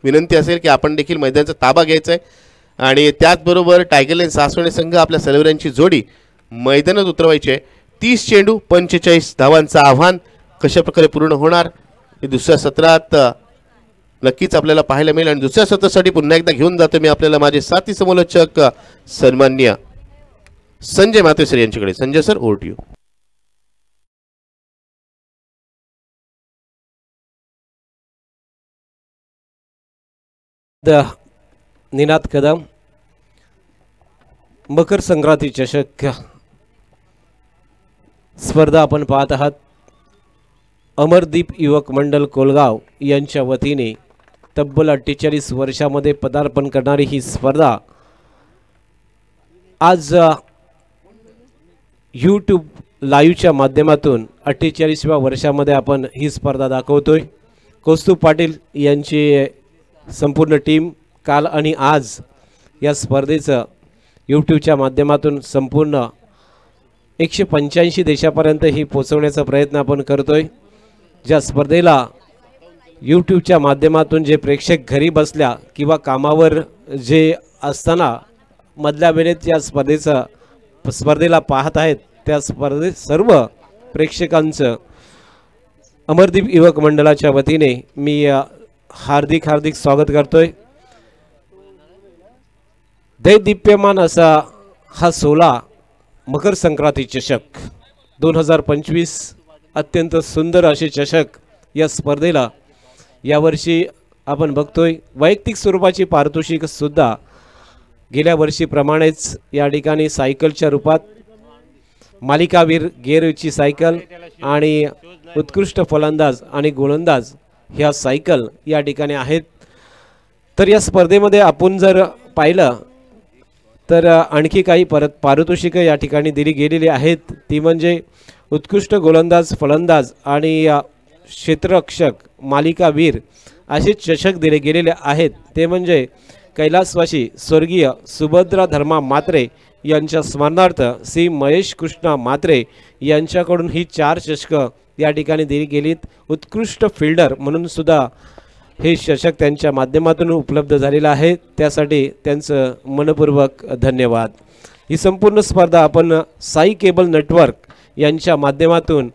विनंती असेल की आपण देखील मैदानाचा ताबा घ्यायचा आहे आणि त्याचबरोबर टायगरलेन सासवणे संघ आपल्या सलवरांची जोडी मैदानात उतरवायची आहे. 30 चेंडू 45 धावांचं आव्हान कशा प्रकारे पूर्ण होणार हे दुसऱ्या सत्रात नक्कीच आपल्याला पाहायला मिळेल. आणि दुसऱ्या सत्रासाठी पुन्हा एकदा घेऊन जातो मी आपल्याला माझे साथी समालोचक सन्मान्य संजय माते सर यांच्याकडे. Sanjay sir, over to you. Ninad Kadam Makar Sankranti चषक स्पर्धा आपण पाहत आहात. अमरदीप युवक मंडल कोलगाव यांच्या वतीने तब्बल 48 वर्षामध्ये पदार्पण करणारी ही स्पर्धा आज यूट्यूब लाईव्हच्या माध्यमातून 48व्या वर्षामध्ये आपण ही स्पर्धा दाखवतोय. कौस्तुभ पाटील यांची संपूर्ण टीम काल आणि आज या स्पर्धेचं यूट्यूबच्या माध्यमातून संपूर्ण 185 देशापर्यंत ही पोहोचवण्याचा प्रयत्न आपण करतोय। ज्या स्पर्धेला यूट्यूबच्या माध्यमातून जे प्रेक्षक घरी बसल्या किंवा कामावर जे असताना मधल्या वेळेत या स्पर्धेला पाहत आहेत त्या सर्व प्रेक्षकांचं अमरदीप युवक मंडळाच्या वतीने मी हार्दिक स्वागत करतोय। दैदीप्यमान असा हा 16 मकर संक्रांती चषक 2025 अत्यंत सुंदर असे चषक या स्पर्धेला यावर्षी आपण बघतोय। वैयक्तिक स्वरूपाची पारितोषिक सुद्धा गेल्या वर्षीप्रमाणेच या ठिकाणी सायकलच्या रूपात मालिकावीर गेअरची सायकल आणि उत्कृष्ट फलंदाज आणि गोलंदाज ह्या सायकल या ठिकाणी आहेत। तर या स्पर्धेमध्ये आपण जर पाहिलं तर आणखी काही पारितोषिकं या ठिकाणी दिली गेलेली आहेत। ती म्हणजे उत्कृष्ट गोलंदाज फलंदाज आणि क्षेत्ररक्षक मालिकावीर असे चषक दिले गेलेले आहेत। ते म्हणजे कैलासवासी स्वर्गीय सुभद्रा धर्मा म्हात्रे यांच्या स्मरणार्थ श्री महेश कृष्णा म्हात्रे यांच्याकडून ही 4 चषकं या ठिकाणी दिली गेलीत। उत्कृष्ट फिल्डर म्हणून सुद्धा हे चषक त्यांच्या माध्यमातून उपलब्ध झालेलं आहे, त्यासाठी त्यांचं मनपूर्वक धन्यवाद। ही संपूर्ण स्पर्धा आपण साई केबल नेटवर्क यांच्या माध्यमातून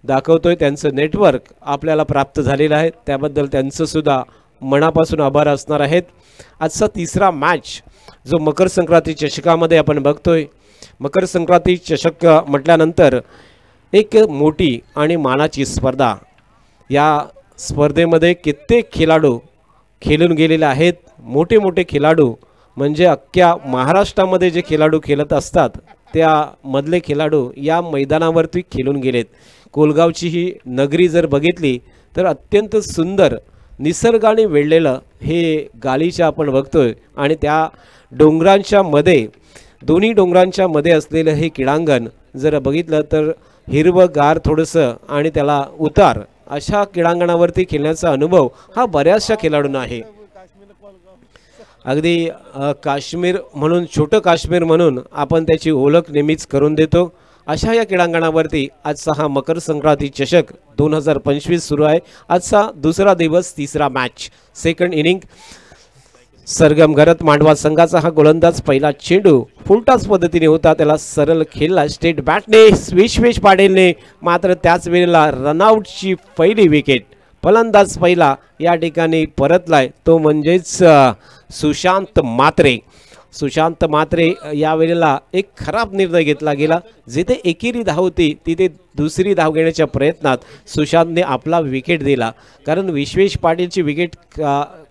दाखवतोय। त्यांचं नेटवर्क आपल्याला प्राप्त झालेलं आहे, त्याबद्दल त्यांचं सुद्धा मनापासून आभार असणार आहेत। आजचा तिसरा मॅच जो मकर संक्रांती चषकामध्ये आपण बघतोय। मकर संक्रांती चषक म्हटल्यानंतर एक मोठी आणि मानाची स्पर्धा। या स्पर्धेमध्ये कित्येक खेळाडू खेळून गेलेले आहेत। मोठे मोठे खेळाडू म्हणजे अख्ख्या महाराष्ट्रामध्ये जे खेळाडू खेळत असतात त्या मधले खेळाडू या मैदानावरती खेळून गेलेत। कोलगावची ही नगरी जर बघितली तर अत्यंत सुंदर निसर्गाने वेढलेलं हे गालीचा आपण बघतोय आणि त्या डोंगरांच्या मध्ये दोन्ही डोंगरांच्या मध्ये असलेलं हे क्रीडांगण जर बघितलं तर हिरवंगार थोडंसं आणि त्याला उतार अशा क्रीडांगणावरती खेळण्याचा अनुभव हा बऱ्याचशा खेळाडूंना आहे। अगदी काश्मीर म्हणून छोटं काश्मीर म्हणून आपण त्याची ओळख नेहमीच करून देतो। अशा या क्रीडांगणावरती आजचा हा मकर संक्रांती चषक 2025 सुरू आहे। आजचा दुसरा दिवस तिसरा मॅच सेकंड इनिंग सरगम घरत मांडवा संघाचा हा गोलंदाज पहिला चेंडू फुलटॉस पद्धतीने होता, त्याला सरळ खेळला स्टेट बॅटने विश्वेश पाटीलने, मात्र त्याच वेळेला रनआउटची पहिली विकेट फलंदाज पहिला या ठिकाणी परतलाय तो म्हणजेच सुशांत म्हात्रे। सुशांत म्हात्रे या वेळेला एक खराब निर्णय घेतला गेला, जिथे एकेरी धाव होती तिथे दुसरी धाव घेण्याच्या प्रयत्नात सुशांतने आपला विकेट दिला, कारण विश्वेश पाटीलची विकेट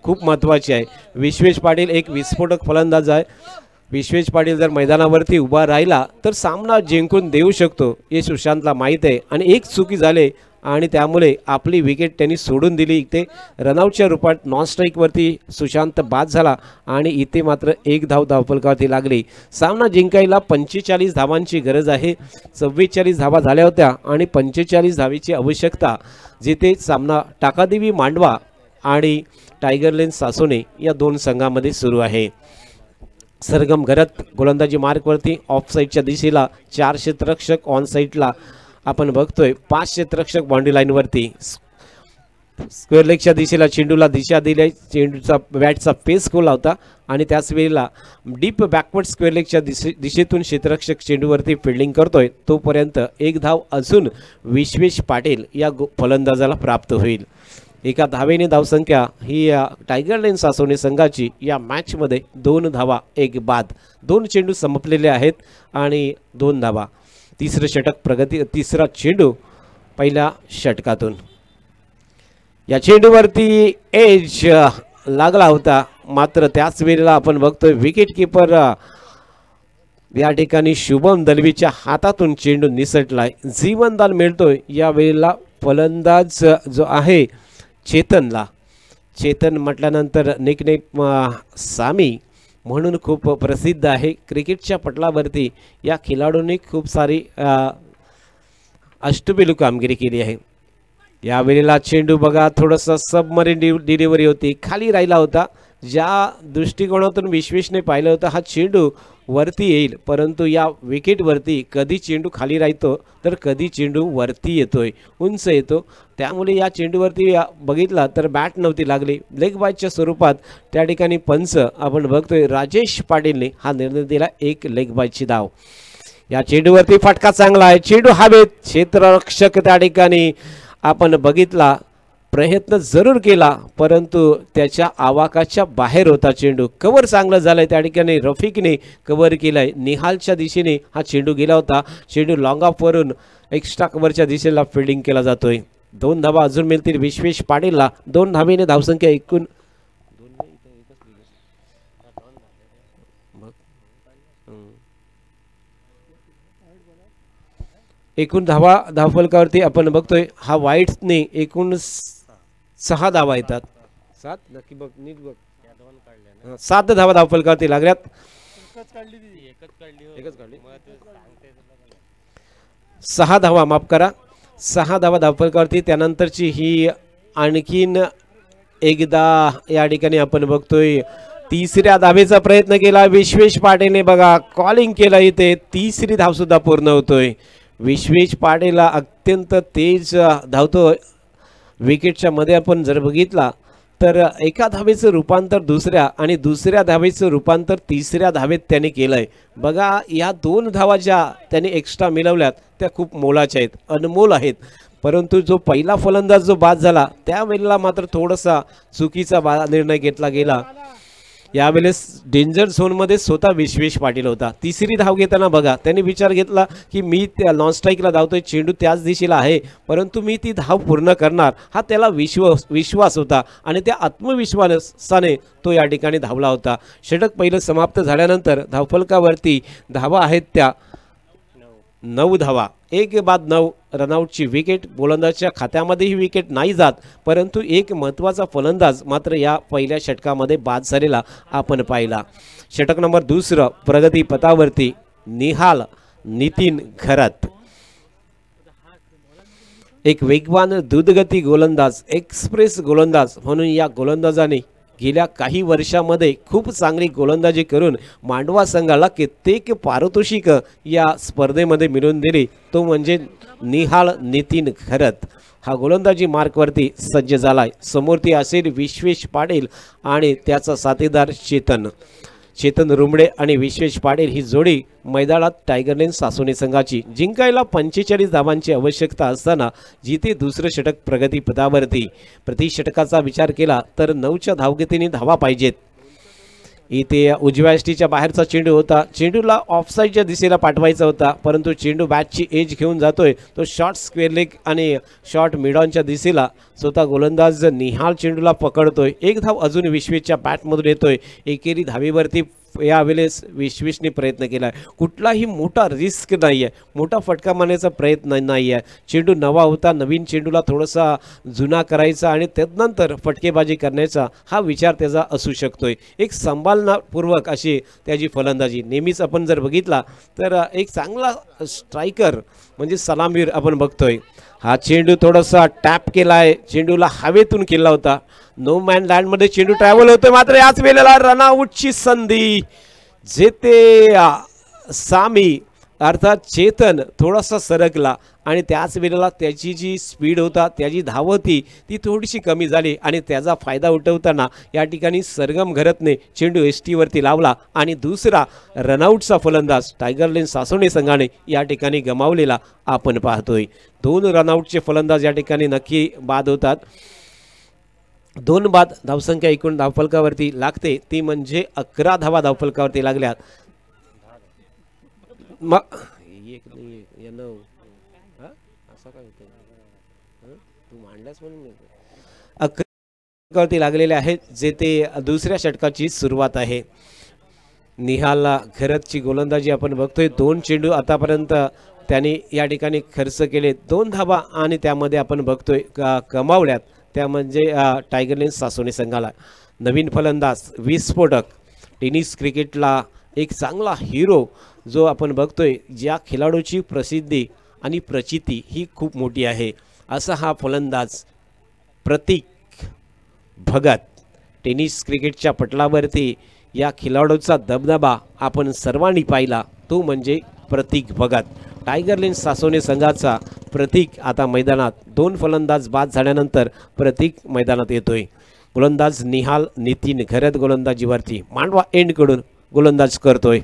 खूप महत्त्वाची आहे। विश्वेश पाटील एक विस्फोटक फलंदाज आहे। विश्वेश पाटील जर मैदानावरती उभा राहिला तर सामना जिंकून देऊ शकतो हे सुशांतला माहीत आहे आणि एक चुकी झाले आणि त्यामुळे आपली विकेट त्यांनी सोडून दिली। इथे रनआउटच्या रूपात नॉन स्ट्राईकवरती सुशांत बाद झाला आणि इथे मात्र एक धाव धावफलकावरती लागली। सामना जिंकायला 45 धावांची गरज आहे। 44 धावा झाल्या होत्या आणि 45 धावेची आवश्यकता, जिथे सामना टाकादेवी मांडवा आणि टायगर लेन सासोने या 2 संघांमध्ये सुरू आहे। सरगम घरत गोलंदाजी मार्कवरती ऑफ साईडच्या दिशेला 4 क्षेत्ररक्षक, ऑन साईडला आपण बघतोय 5 क्षेत्ररक्षक बाउंड्री लाईनवरती। स्क्वेअर लेगच्या दिशेला चेंडूला दिशा दिली, चेंडूचा बॅटचा पेस खोला होता आणि त्याच वेळेला डीप बॅकवर्ड स्क्वेअर लेगच्या दिशेतून क्षेत्ररक्षक चेंडूवरती फिल्डिंग करतोय, तोपर्यंत एक धाव अजून विश्वेश पाटील या फलंदाजाला प्राप्त होईल। एका धावेने धावसंख्या ही टायगर लेन सासोने संघाची या मॅचमध्ये 2 धावा 1 बाद, 2 चेंडू संपलेले आहेत आणि 2 धावा। तिसरं षटक तिसरा चेंडू पहिल्या षटकातून या चेंडूवरती एज लागला होता, मात्र त्याच वेळेला आपण बघतोय विकेट किपर या ठिकाणी शुभम दलवीच्या हातातून चेंडू निसटलाय, जीवनदान मिळतोय या वेळेला फलंदाज जो आहे चेतनला। चेतन म्हटल्यानंतर निकनेम सामी म्हणून खूप प्रसिद्ध आहे। क्रिकेटच्या पटलावरती या खेळाडूंनी खूप सारी अष्टपैलू कामगिरी केली आहे। या वेळेला चेंडू बघा थोडंसं सबमरीन डिलिव्हरी होती, खाली राहिला होता, ज्या दृष्टिकोनातून विश्वेशने पाहिलं होतं हा चेंडू वरती येईल, परंतु या विकेटवरती कधी चेंडू खाली राहतो तर कधी चेंडू वरती येतोय, उंच येतो. त्यामुळे या चेंडूवरती बघितला तर बॅट नव्हती लागली. लेग बायच्या स्वरूपात त्या ठिकाणी पंच आपण बघतोय राजेश पाटीलने हा निर्णय दिला, एक लेग बायची धाव. या चेंडूवरती फटका चांगला आहे, चेंडू हवेत, क्षेत्ररक्षक त्या ठिकाणी आपण बघितला प्रयत्न जरूर केला, परंतु त्याच्या आवाकाच्या बाहेर होता चेंडू. कव्हर चांगलं झालंय त्या ठिकाणी, रफिकने कव्हर केलंय. निहालच्या दिशेने हा चेंडू गेला होता. चेंडू लॉंग ऑफवरून एक्स्ट्रा कव्हरच्या दिशेला फिल्डिंग केला जातोय. 2 धावा अजून मिळतील विश्वेश पाटीलला. 2 धावेने धावसंख्या एकूण धावफलकावरती आपण बघतोय हा व्हाईटने एकूण 6 धावा येतात. 7 नक्की बघ, नीट बघ, 7 धावा धावफलकावरती लागल्यात. 6 धावा, माफ करा, 6 धावा धावफलकावरती. त्यानंतरची ही आणखीन एकदा या ठिकाणी आपण बघतोय तिसऱ्या धावेचा प्रयत्न केला विश्वेश पाटीलने. बघा कॉलिंग केला, इथे तिसरी धाव सुद्धा पूर्ण होतोय. विश्वेश पाटीलला अत्यंत तेज धावतो. विकेटच्या मध्ये आपण जर बघितला तर एका धावेचं रूपांतर दुसऱ्या आणि दुसऱ्या धावेचं रूपांतर तिसऱ्या धावेत त्याने केलंय. बघा या 2 धावा ज्या त्याने एक्स्ट्रा मिळवल्यात त्या खूप मोलाच्या आहेत, अनमोल आहेत. परंतु जो पहिला फलंदाज जो बाद झाला त्यावेळेला मात्र थोडासा चुकीचा निर्णय घेतला गेला. यावेळेस डेंजर झोनमध्ये स्वतः विश्वेश पाटील होता. तिसरी धाव घेताना बघा त्याने विचार घेतला की मी त्या नॉन स्ट्राईकला धावतोय, चेंडू त्याच दिशेला आहे, परंतु मी ती धाव पूर्ण करणार, हा त्याला विश्वास होता आणि त्या आत्मविश्वासाने तो या ठिकाणी धावला होता. षटक पहिलं समाप्त झाल्यानंतर धावफलकावरती धावा आहेत त्या 9 धावा, 1 बाद 9 रनआउटची विकेट. गोलंदाजच्या खात्यामध्ये ही विकेट नाही जात, परंतु एक महत्त्वाचा फलंदाज मात्र या पहिल्या षटकामध्ये बाद झालेला आपण पाहिला. षटक नंबर 2 प्रगती पथावरती निहाल नितीन घरत, एक वेगवान द्रुतगती गोलंदाज, एक्सप्रेस गोलंदाज म्हणून या गोलंदाजाने गेल्या काही वर्षामध्ये खूप चांगली गोलंदाजी करून मांडवा संघाला कित्येक पारितोषिक या स्पर्धेमध्ये मिळवून दिली. तो म्हणजे निहाल नितीन घरत. हा गोलंदाजी मार्कवरती सज्ज झालाय. समोरती असेल विश्वेश पाटील आणि त्याचा साथीदार चेतन रुमडे आणि विश्वेश पाटील ही जोडी मैदानात टायगरलेन सासोनी संघाची. जिंकायला 45 धावांची आवश्यकता असताना जिथे दुसरं षटक प्रगती पथावरती. प्रति षटकाचा विचार केला तर 9च्या धावगतीने धावा पाहिजेत. इथे उजव्या यष्टीच्या बाहेरचा चेंडू होता, चेंडूला ऑफसाईडच्या दिशेला पाठवायचा होता, परंतु चेंडू बॅटची एज घेऊन जातोय. तो शॉर्ट स्क्वेअर लेग आणि शॉर्ट मिडॉनच्या दिशेला स्वतः गोलंदाज निहाल चेंडूला पकडतोय. 1 धाव अजून विश्वेशच्या बॅटमधून येतोय. एकेरी धावेवरती यावेळेस विश्वेशने प्रयत्न केला आहे. कुठलाही मोठा रिस्क नाही आहे, मोठा फटका मारण्याचा प्रयत्न नाही आहे. चेंडू नवा होता, नवीन चेंडूला थोडासा जुना करायचा आणि त्यानंतर फटकेबाजी करण्याचा हा विचार त्याचा असू शकतोय. एक संभालनापूर्वक अशी त्याची फलंदाजी. नेहमीच आपण जर बघितला तर एक चांगला स्ट्रायकर म्हणजे सलामीर आपण बघतोय. हा चेंडू थोडासा टॅप केला आहे, चेंडूला हवेतून केला होता. नो मॅन लँडमध्ये चेंडू ट्रॅव्हल होतोय, मात्र याच वेळेला रनआउटची संधी. जेते सामी अर्थात चेतन थोडासा सरकला आणि त्याच वेळेला त्याची जी स्पीड होता, त्याची धाव होती ती थोडीशी कमी झाली आणि त्याचा फायदा उठवताना या ठिकाणी सरगम घरतने चेंडू एसटीवरती लावला आणि दुसरा रनआउटचा फलंदाज टायगरलेन सासोनी संघाने या ठिकाणी गमावलेला आपण पाहतोय. 2 रनआउटचे फलंदाज या ठिकाणी नक्की बाद होतात. 2 बाद धावसंख्या एकूण धावफलकावरती लागते ती म्हणजे 11 धावा धावफलकावरती लागल्यात. मग एक नाही या 9 असं काय होतं तू मांडलास म्हणून 11 लागलेले आहेत. जे ते दुसऱ्या षटकाची सुरुवात आहे. निहालला घरतची गोलंदाजी आपण बघतोय. 2 चेंडू आतापर्यंत त्याने या ठिकाणी खर्च केले, 2 धावा आणि त्यामध्ये आपण बघतोय कमावल्यात त्या म्हणजे टायगरलेन सासोनी संघाला. नवीन फलंदाज विस्फोटक, टेनिस क्रिकेटला एक चांगला हिरो जो आपण बघतोय, ज्या खेळाडूची प्रसिद्धी आणि प्रचिती ही खूप मोठी आहे, असा हा फलंदाज प्रतीक भगत. टेनिस क्रिकेटच्या पटलावरती या खेळाडूचा दबदबा आपण सर्वांनी पाहिला, तो म्हणजे प्रतीक भगत. टायगर लेन्स सासोने संघाचा प्रतीक आता मैदानात. 2 फलंदाज बाद झाल्यानंतर प्रतीक मैदानात येतोय. गोलंदाज निहाल नितीन घरत गोलंदाजीवरती. मांडवा एंडकडून गोलंदाज करतोय.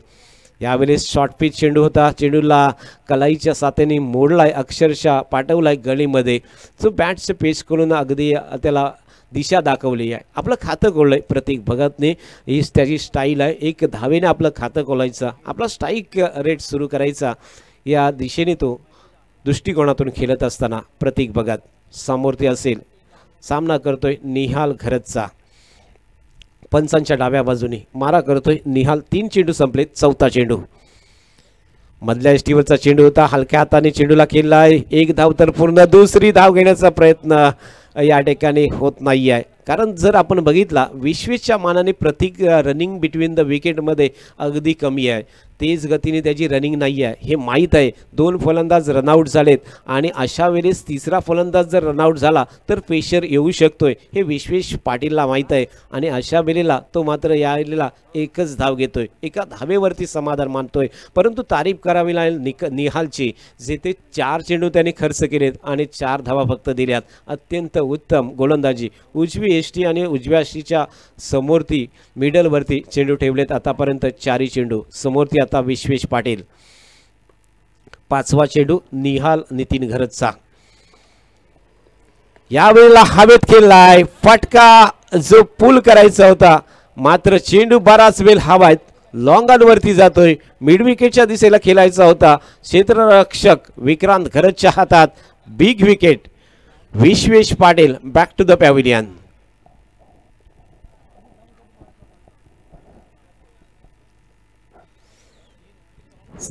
यावेळेस शॉर्ट पिच चेंडू होता. चेंडूला कलाईच्या साथीने मोडलाय, अक्षरशः पाठवलाय गळीमध्ये. जो बॅटचं पेच करून अगदी त्याला दिशा दाखवली आहे. आपलं खातं खोललंय प्रतीक भगतने. ही त्याची स्टाईल आहे. 1 धावेने आपलं खातं खोलायचं, आपला स्ट्राईक रेट सुरू करायचा, या दिशेने तो दृष्टिकोनातून खेळत असताना प्रतीक भगत समोरती असेल. सामना करतोय निहाल घरतचा. पंचांच्या डाव्या बाजूने मारा करतोय निहाल. 3 चेंडू संपले, 4था चेंडू. मधल्या एष्टीवरचा चेंडू होता, हलक्या हाताने चेंडूला केलाय. 1 धाव तर पूर्ण. दुसरी धाव घेण्याचा प्रयत्न या ठिकाणी होत नाही आहे. कारण जर आपण बघितला विश्वेच्या मानाने प्रतीक रनिंग बिटवीन द विकेटमध्ये अगदी कमी आहे. तेज गतीने त्याची रनिंग नाही आहे, हे माहीत आहे. 2 फलंदाज रनआउट झालेत आणि अशा वेळेस 3रा फलंदाज जर रनआउट झाला तर प्रेशर येऊ शकतोय, हे विश्वेश पाटीलला माहीत आहे. आणि अशा वेळेला तो मात्र यावेळेला 1च धाव घेतोय, 1 धावेवरती समाधान मानतोय. परंतु तारीफ करावी लागेल निहालची, जेथे 4 चेंडू त्याने खर्च केलेत आणि 4 धावा फक्त दिल्यात. अत्यंत उत्तम गोलंदाजी. उजवी एष्टी आणि उजव्या एष्टीच्या समोरती मिडलवरती चेंडू ठेवलेत आतापर्यंत 4 चेंडू. समोरती आता विश्वेश पाटील. 5वा चेंडू निहाल नितीन घरतचा. यावेळेला हवेत खेळलाय, फटका जो पुल करायचा होता, मात्र चेंडू बराच वेळ हवायत लॉंग ऑनवरती जातोय. मिड विकेटच्या दिशेला खेळायचा होता. क्षेत्ररक्षक विक्रांत घरतच्या हातात big wicket. Vishwesh Patil back to the pavilion.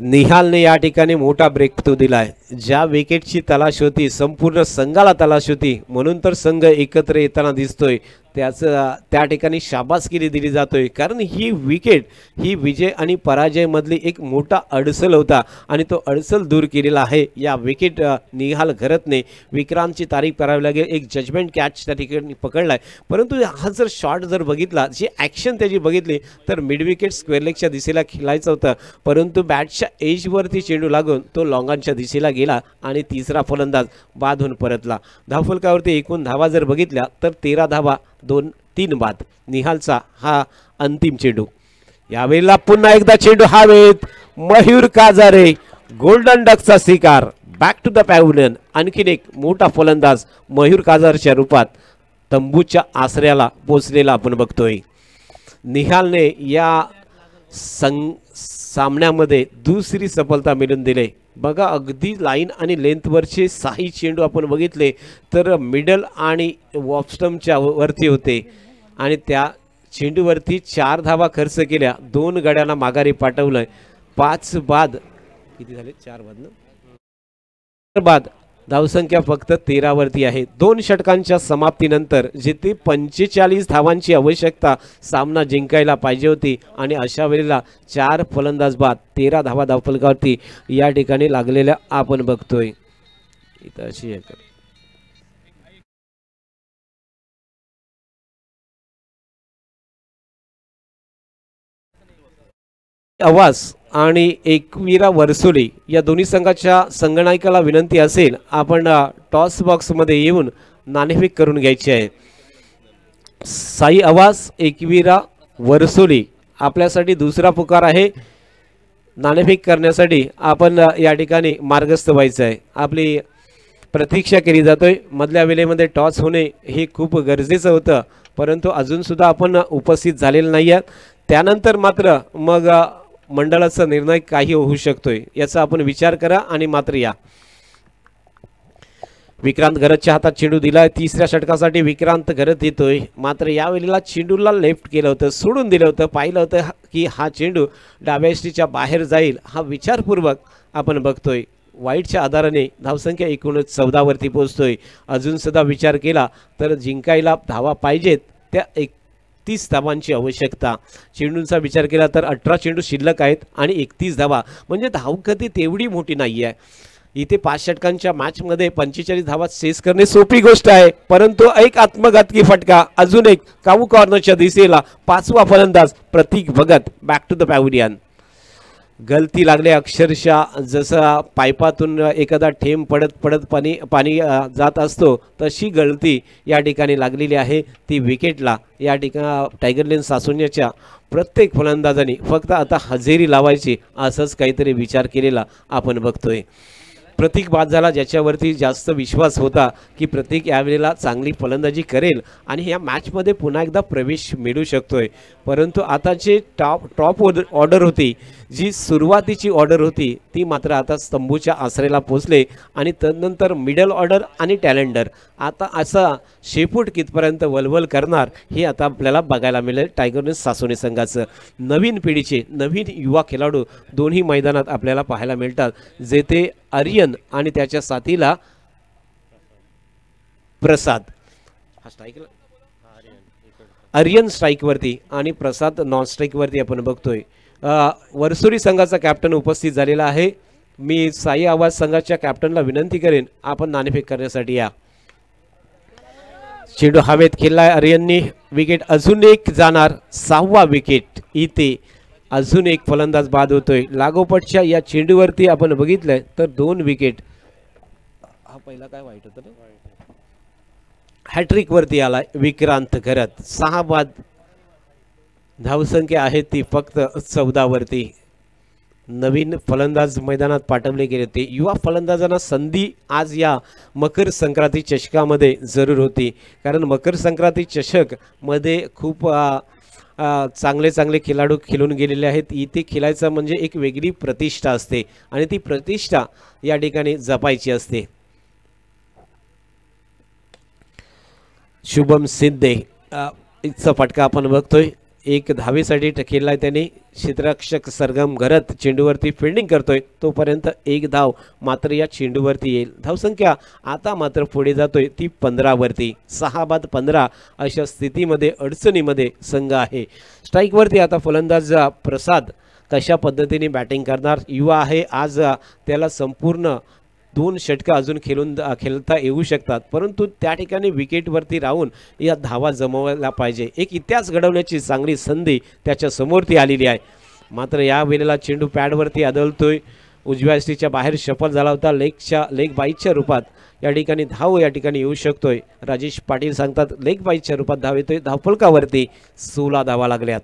निहालने या ठिकाणी मोठा ब्रेक तो दिलाय. ज्या विकेटची तलाश होती, संपूर्ण संघाला तलाश होती, म्हणून तर संघ एकत्र येताना दिसतोय. त्या ठिकाणी शाबासकी दिली जातोय. कारण ही विकेट ही विजय आणि पराजयमधली एक मोठा अडसर होता आणि तो अडसर दूर केलेला आहे या विकेट निहाल घरतने. विक्रांतची तारीफ करावी लागेल. एक जजमेंट कॅच त्या ठिकाणी पकडलाय. परंतु हा जर शॉट जर बघितला, जी ॲक्शन त्याची बघितली, तर मिड विकेट स्क्वेअर लेगच्या दिशेला खेळायचं होतं. परंतु बॅटच्या एजवरती चेंडू लागून तो लॉंगांच्या दिशेला गेला आणि 3रा फलंदाज बाद होऊन परतला. धावफलकावरती एकूण धावा जर बघितल्या तर 13 धावा, 2-3 बाद. निहालचा हा अंतिम चेंडू. यावेळेला पुन्हा एकदा चेंडू हवेत. मयूर काजारे गोल्डन डकचा शिकार. Back to the pavilion. आणखीन एक मोठा फलंदाज मयूर काजारच्या रूपात तंबूच्या आसऱ्याला पोचलेला आपण बघतोय. निहालने या सामन्यामध्ये 2री सफलता मिळवून दिले. बघा, अगदी लाईन आणि लेंथवरचे 6 चेंडू आपण बघितले तर मिडल आणि वॉपस्टमच्या वरती होते आणि त्या चेंडूवरती 4 धावा खर्च केल्या. 2 गड्याला माघारी पाठवलंय. 5 बाद. किती झाले? 4 बाद ना? बाद. धावसंख्या फक्त 13 वरती आहे. 2 षटकांच्या समाप्तीनंतर जिथे 45 धावांची आवश्यकता सामना जिंकायला पाहिजे होती आणि अशा वेळेला 4 फलंदाज बाद, 13 धावा धावफलकावरती या ठिकाणी लागलेल्या आपण बघतोय. इथं अशी आवाज आणि एकवीरा वरसोली या दोन्ही संघाच्या संगणकाला विनंती असेल, आपण टॉस बॉक्समध्ये येऊन नाणेफेक करून घ्यायची आहे. साई आवाज, एकवीरा वरसोली आपल्यासाठी 2रा पुकार आहे. नाणेफेक करण्यासाठी आपण या ठिकाणी मार्गस्थ व्हायचं आहे. आपली प्रतीक्षा केली जातोय. मधल्या वेळेमध्ये टॉस होणे हे खूप गरजेचं होतं, परंतु अजूनसुद्धा आपण उपस्थित झालेलं नाही आहात. त्यानंतर मात्र मग मंडळाचा निर्णय काही होऊ शकतोय, याचा आपण विचार करा आणि मात्र या. विक्रांत घरतच्या हातात चेंडू दिलाय. 3ऱ्या षटकासाठी विक्रांत घरत येतोय. मात्र यावेळेला चेंडूला लेफ्ट केलं होतं, सोडून दिलं होतं. पाहिलं होतं की हा चेंडू डाव्या एष्टीच्या बाहेर जाईल, हा विचारपूर्वक आपण बघतोय. वाईटच्या आधाराने धावसंख्या एकूणच 14 वरती पोहोचतोय. अजून सुद्धा विचार केला तर जिंकायला धावा पाहिजेत त्या 31 धावांची आवश्यकता. चेंडूंचा विचार केला तर 18 चेंडू शिल्लक आहेत आणि 31 धावा, म्हणजे धावगती तेवढी मोठी नाही आहे. इथे 5 षटकांच्या मॅचमध्ये 45 धावा चेस करणे सोपी गोष्ट आहे, परंतु एक आत्मघातकी फटका, अजून एक काऊ कॉर्नरच्या दिशेला 5वा फलंदाज Pratik Bhagat back to the pavilion. गलती लागले अक्षरशः, जसा पाईपातून एखादा थेंब पडत पडत पाणी जात असतो तशी गलती या ठिकाणी लागलेली आहे. ती विकेटला या ठिकाणी टायगर लेन सासोन्याच्या प्रत्येक फलंदाजांनी फक्त आता हजेरी लावायची असंच काहीतरी विचार केलेला आपण बघतोय. प्रतीक बाद झाला, ज्याच्यावरती जास्त विश्वास होता की प्रतीक यावेळेला चांगली फलंदाजी करेल आणि या मॅचमध्ये पुन्हा एकदा प्रवेश मिळू शकतोय. परंतु आताची टॉप ऑर्डर होती, जी सुरुवातीची ऑर्डर होती, ती मात्र आता स्तंभूच्या आसरेला पोचले आणि तदनंतर मिडल ऑर्डर आणि टॅलेंडर आता असा शेपूट कितपर्यंत वलवल करणार हे आता आपल्याला बघायला मिळेल. टायगर सासोने संघाचं नवीन पिढीचे नवीन युवा खेळाडू दोन्ही मैदानात आपल्याला पाहायला मिळतात, जेथे आर्यन आणि त्याच्या साथीला प्रसाद आर्यन स्ट्राईकवरती आणि प्रसाद नॉन स्ट्राईकवरती आपण बघतोय. वरसुरी संघाचा कॅप्टन उपस्थित झालेला आहे. मी साई आवाज संघाच्या कॅप्टनला विनंती करेन, आपण नाणेफेक करण्यासाठी या. चेंडू हवेत खेळलाय आर्यननी, विकेट अजून एक जाणार, 6वा विकेट. इथे अजून एक फलंदाज बाद होतोय. लागोपाठच्या या चेंडूवरती आपण बघितलंय तर 2 विकेट. हा पहिला काय वाईट होतं ना, हॅट्रिक वरती आलाय विक्रांत घरत. 6 बाद, धावसंख्या आहे ती फक्त 14 वरती. नवीन फलंदाज मैदानात पाठवले गेले होते. युवा फलंदाजांना संधी आज या मकर संक्रांती चषकामध्ये जरूर होती, कारण मकर संक्रांती चषक मध्ये खूप चांगले खेळाडू खेळून गेलेले आहेत. इथे खेळायचं म्हणजे एक वेगळी प्रतिष्ठा असते आणि ती प्रतिष्ठा या ठिकाणी जपायची असते. शुभम सिद्धे चा फटका आपण बघतोय, 1 धावेसाठी खेळलाय त्याने. क्षेत्ररक्षक सरगम घरत चेंडूवरती फिल्डिंग करतोय, तोपर्यंत 1 धाव मात्र या चेंडूवरती येईल. धावसंख्या आता मात्र पुढे जातोय ती 15 वरती. 6 बाद 15 अशा स्थितीमध्ये अडचणीमध्ये संघ आहे. स्ट्राईकवरती आता फलंदाज प्रसाद कशा पद्धतीने बॅटिंग करणार, युवा आहे आज, त्याला संपूर्ण 2 षटकं अजून खेळता येऊ शकतात, परंतु त्या ठिकाणी विकेटवरती राहून या धावा जमवायला पाहिजे. एक इतिहास घडवण्याची चांगली संधी त्याच्या समोर ती आलेली आहे. मात्र या वेळेला चेंडू पॅडवरती आदळतोय, उजव्या स्टीच्या बाहेर शफल झाला होता, लेग बाईटच्या रूपात या ठिकाणी धाव या ठिकाणी येऊ शकतोय. राजेश पाटील सांगतात लेग बाईटच्या रूपात धाव येतोय. धावफलकावरती 16 धावा लागल्यात.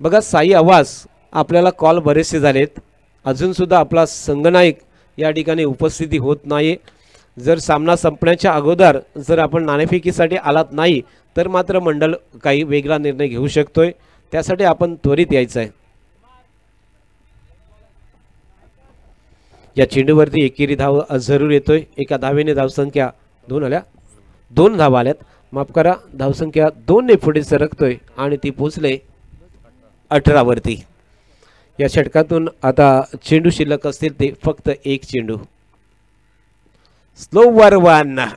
बघा साई आवाज, आपल्याला कॉल बरेचसे झालेत, अजूनसुद्धा आपला संघनायक या ठिकाणी उपस्थिती होत नाही. जर सामना संपण्याच्या अगोदर जर आपण नाणेफेकीसाठी आलात नाही तर मात्र मंडळ काही वेगळा निर्णय घेऊ शकतोय, त्यासाठी आपण त्वरित यायचं आहे. या चेंडूवरती एकेरी धाव जरूर येतोय. एका धावेने धावसंख्या 2 धावा आल्यात, माफ करा, धावसंख्या 2 ने पुढे सरकतोय आणि ती पोचले 18 वरती. या षटकातून आता चेंडू शिल्लक असतील ते फक्त 1 चेंडू. स्लोवर 1,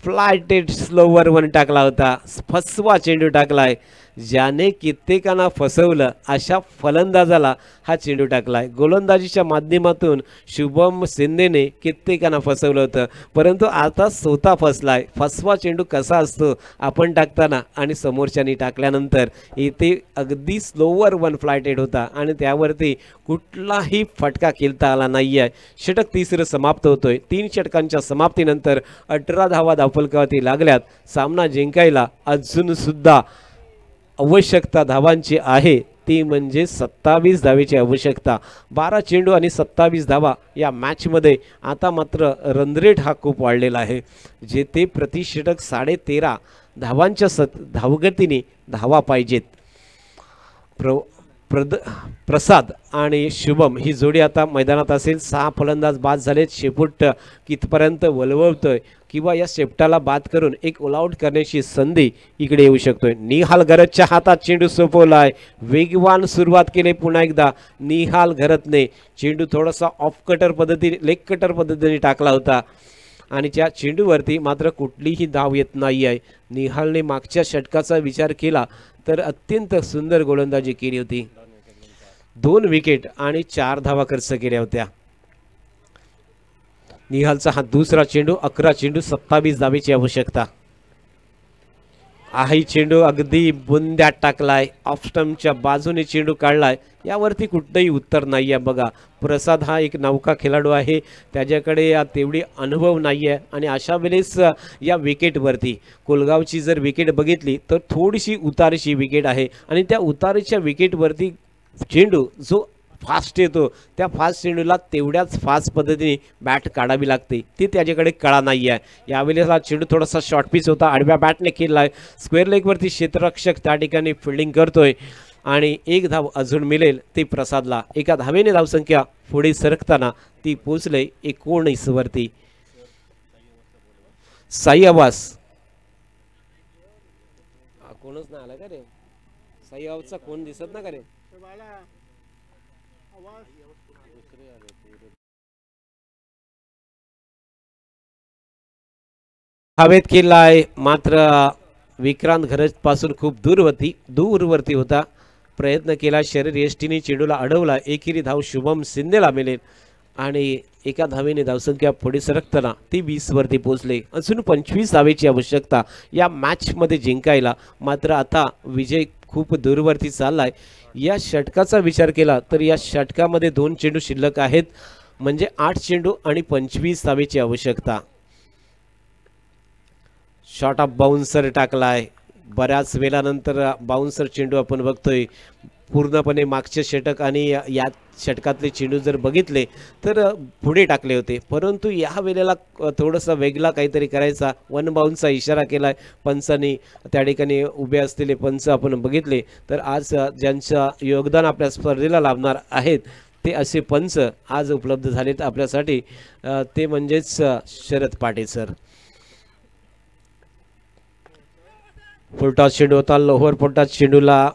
फ्लायटेड स्लोवर 1 टाकला होता, फसवा चेंडू टाकलाय, ज्याने कित्येकांना फसवलं अशा फलंदाजाला हा चेंडू टाकलाय. गोलंदाजीच्या माध्यमातून शुभम सिंधेने कित्येकांना फसवलं होतं, परंतु आता स्वतः फसलाय. फसवा चेंडू कसा असतो, आपण टाकताना आणि समोरच्यानी टाकल्यानंतर. इथे अगदी स्लोवर 1 फ्लायटेड होता आणि त्यावरती कुठलाही फटका खेळता आला नाही आहे. षटक 3रं समाप्त होतोय. 3 षटकांच्या समाप्तीनंतर 18 धावा धावफलकावरती लागल्यात. सामना जिंकायला अजूनसुद्धा आवश्यकता धावांची आहे, ती म्हणजे 27 धावेची आवश्यकता. 12 चेंडू आणि 27 धावा या मॅचमध्ये. आता मात्र रनरेट हा खूप वाढलेला आहे, जेथे प्रति षटक 13.5 धावांच्या धावगतीने धावा पाहिजेत. प्रसाद आणि शुभम ही जोडी आता मैदानात असेल. 6 फलंदाज बाद झालेत. शेपूट कितपर्यंत वलवतोय किंवा या शेपटाला बाद करून एक ऑलआउट करण्याची संधी इकडे येऊ शकतोय. निहाल घरतच्या हातात चेंडू सोपवलाय. वेगवान सुरुवात केली पुन्हा एकदा निहाल घरतने. चेंडू थोडासा ऑफ कटर पद्धतीने, लेग कटर पद्धतीने टाकला होता आणि त्या चेंडूवरती मात्र कुठलीही धाव येत नाही आहे. निहालने मागच्या षटकाचा विचार केला तर अत्यंत सुंदर गोलंदाजी केली होती. 2 विकेट आणि 4 धावा खर्च केल्या होत्या. निहालचा हा दुसरा चेंडू, 11 चेंडू 27 धावेची आवश्यकता. हाही चेंडू अगदी बुंद्यात टाकलाय, ऑफ स्टंपच्या बाजूने चेंडू काढलाय, यावरती कुठलंही उत्तर नाही आहे. बघा, प्रसाद हा एक नौका खेळाडू आहे, त्याच्याकडे तेवढी अनुभव नाही आहे आणि अशा वेळेस या विकेटवरती कोलगावची जर विकेट बघितली तर थोडीशी उतारीची विकेट आहे आणि त्या उतारीच्या विकेटवरती चेंडू जो फास्ट येतो, त्या फास्ट चेंडूला तेवढ्याच फास्ट पद्धतीने बॅट काढावी लागते, ती त्याच्याकडे कळा नाही आहे. यावेळेस हा चेंडू थोडासा शॉर्ट पीस होता, आडव्या बॅटने खेळला आहे, स्क्वेअर लेगवरती क्षेत्ररक्षक त्या ठिकाणी फिल्डिंग करतोय आणि एक धाव अजून मिळेल ती प्रसादला. एका धावेने धावसंख्या पुढे सरकताना ती पोचले 19 वरती. साई आवाज कोणच नाही आला का रे? साई आवाजचा कोण दिसत ना का रे? हवेत केलाय, मात्र विक्रांत घरज पासून खूप दूरवरती होता. प्रयत्न केला, शरीर यष्टीने चेंडूला अडवला. एकेरी धाव शुभम शिंदेला मिळेल आणि एका धावेने धावसंख्या पुढे सरकताना ती 20 वरती पोहोचले. अजून 25 धावेची आवश्यकता या मॅचमध्ये जिंकायला. मात्र आता विजय खूप दूरवरती चाललाय. या षटकाचा विचार केला तर या षटकामध्ये 2 चेंडू शिल्लक आहेत, म्हणजे 8 चेंडू आणि 25 धावेची आवश्यकता. शॉर्ट ऑफ बाउन्सर टाकलाय, बऱ्याच वेळानंतर बाउन्सर चेंडू आपण बघतोय. पूर्णपणे मागचे षटक आणि या षटकातले चेंडू जर बघितले तर पुढे टाकले होते, परंतु या वेळेला थोडंसं वेगळा काहीतरी करायचा. 1 बाउन्सचा इशारा केलाय पंचांनी. त्या ठिकाणी उभे असलेले पंच आपण बघितले तर आज ज्यांचं योगदान आपल्या स्पर्धेला लाभणार आहेत ते असे पंच आज उपलब्ध झालेत आपल्यासाठी, ते म्हणजेच शरद पाटील सर. फुलटॉस चेंडू होता, लोअर फुलटॉस चेंडूला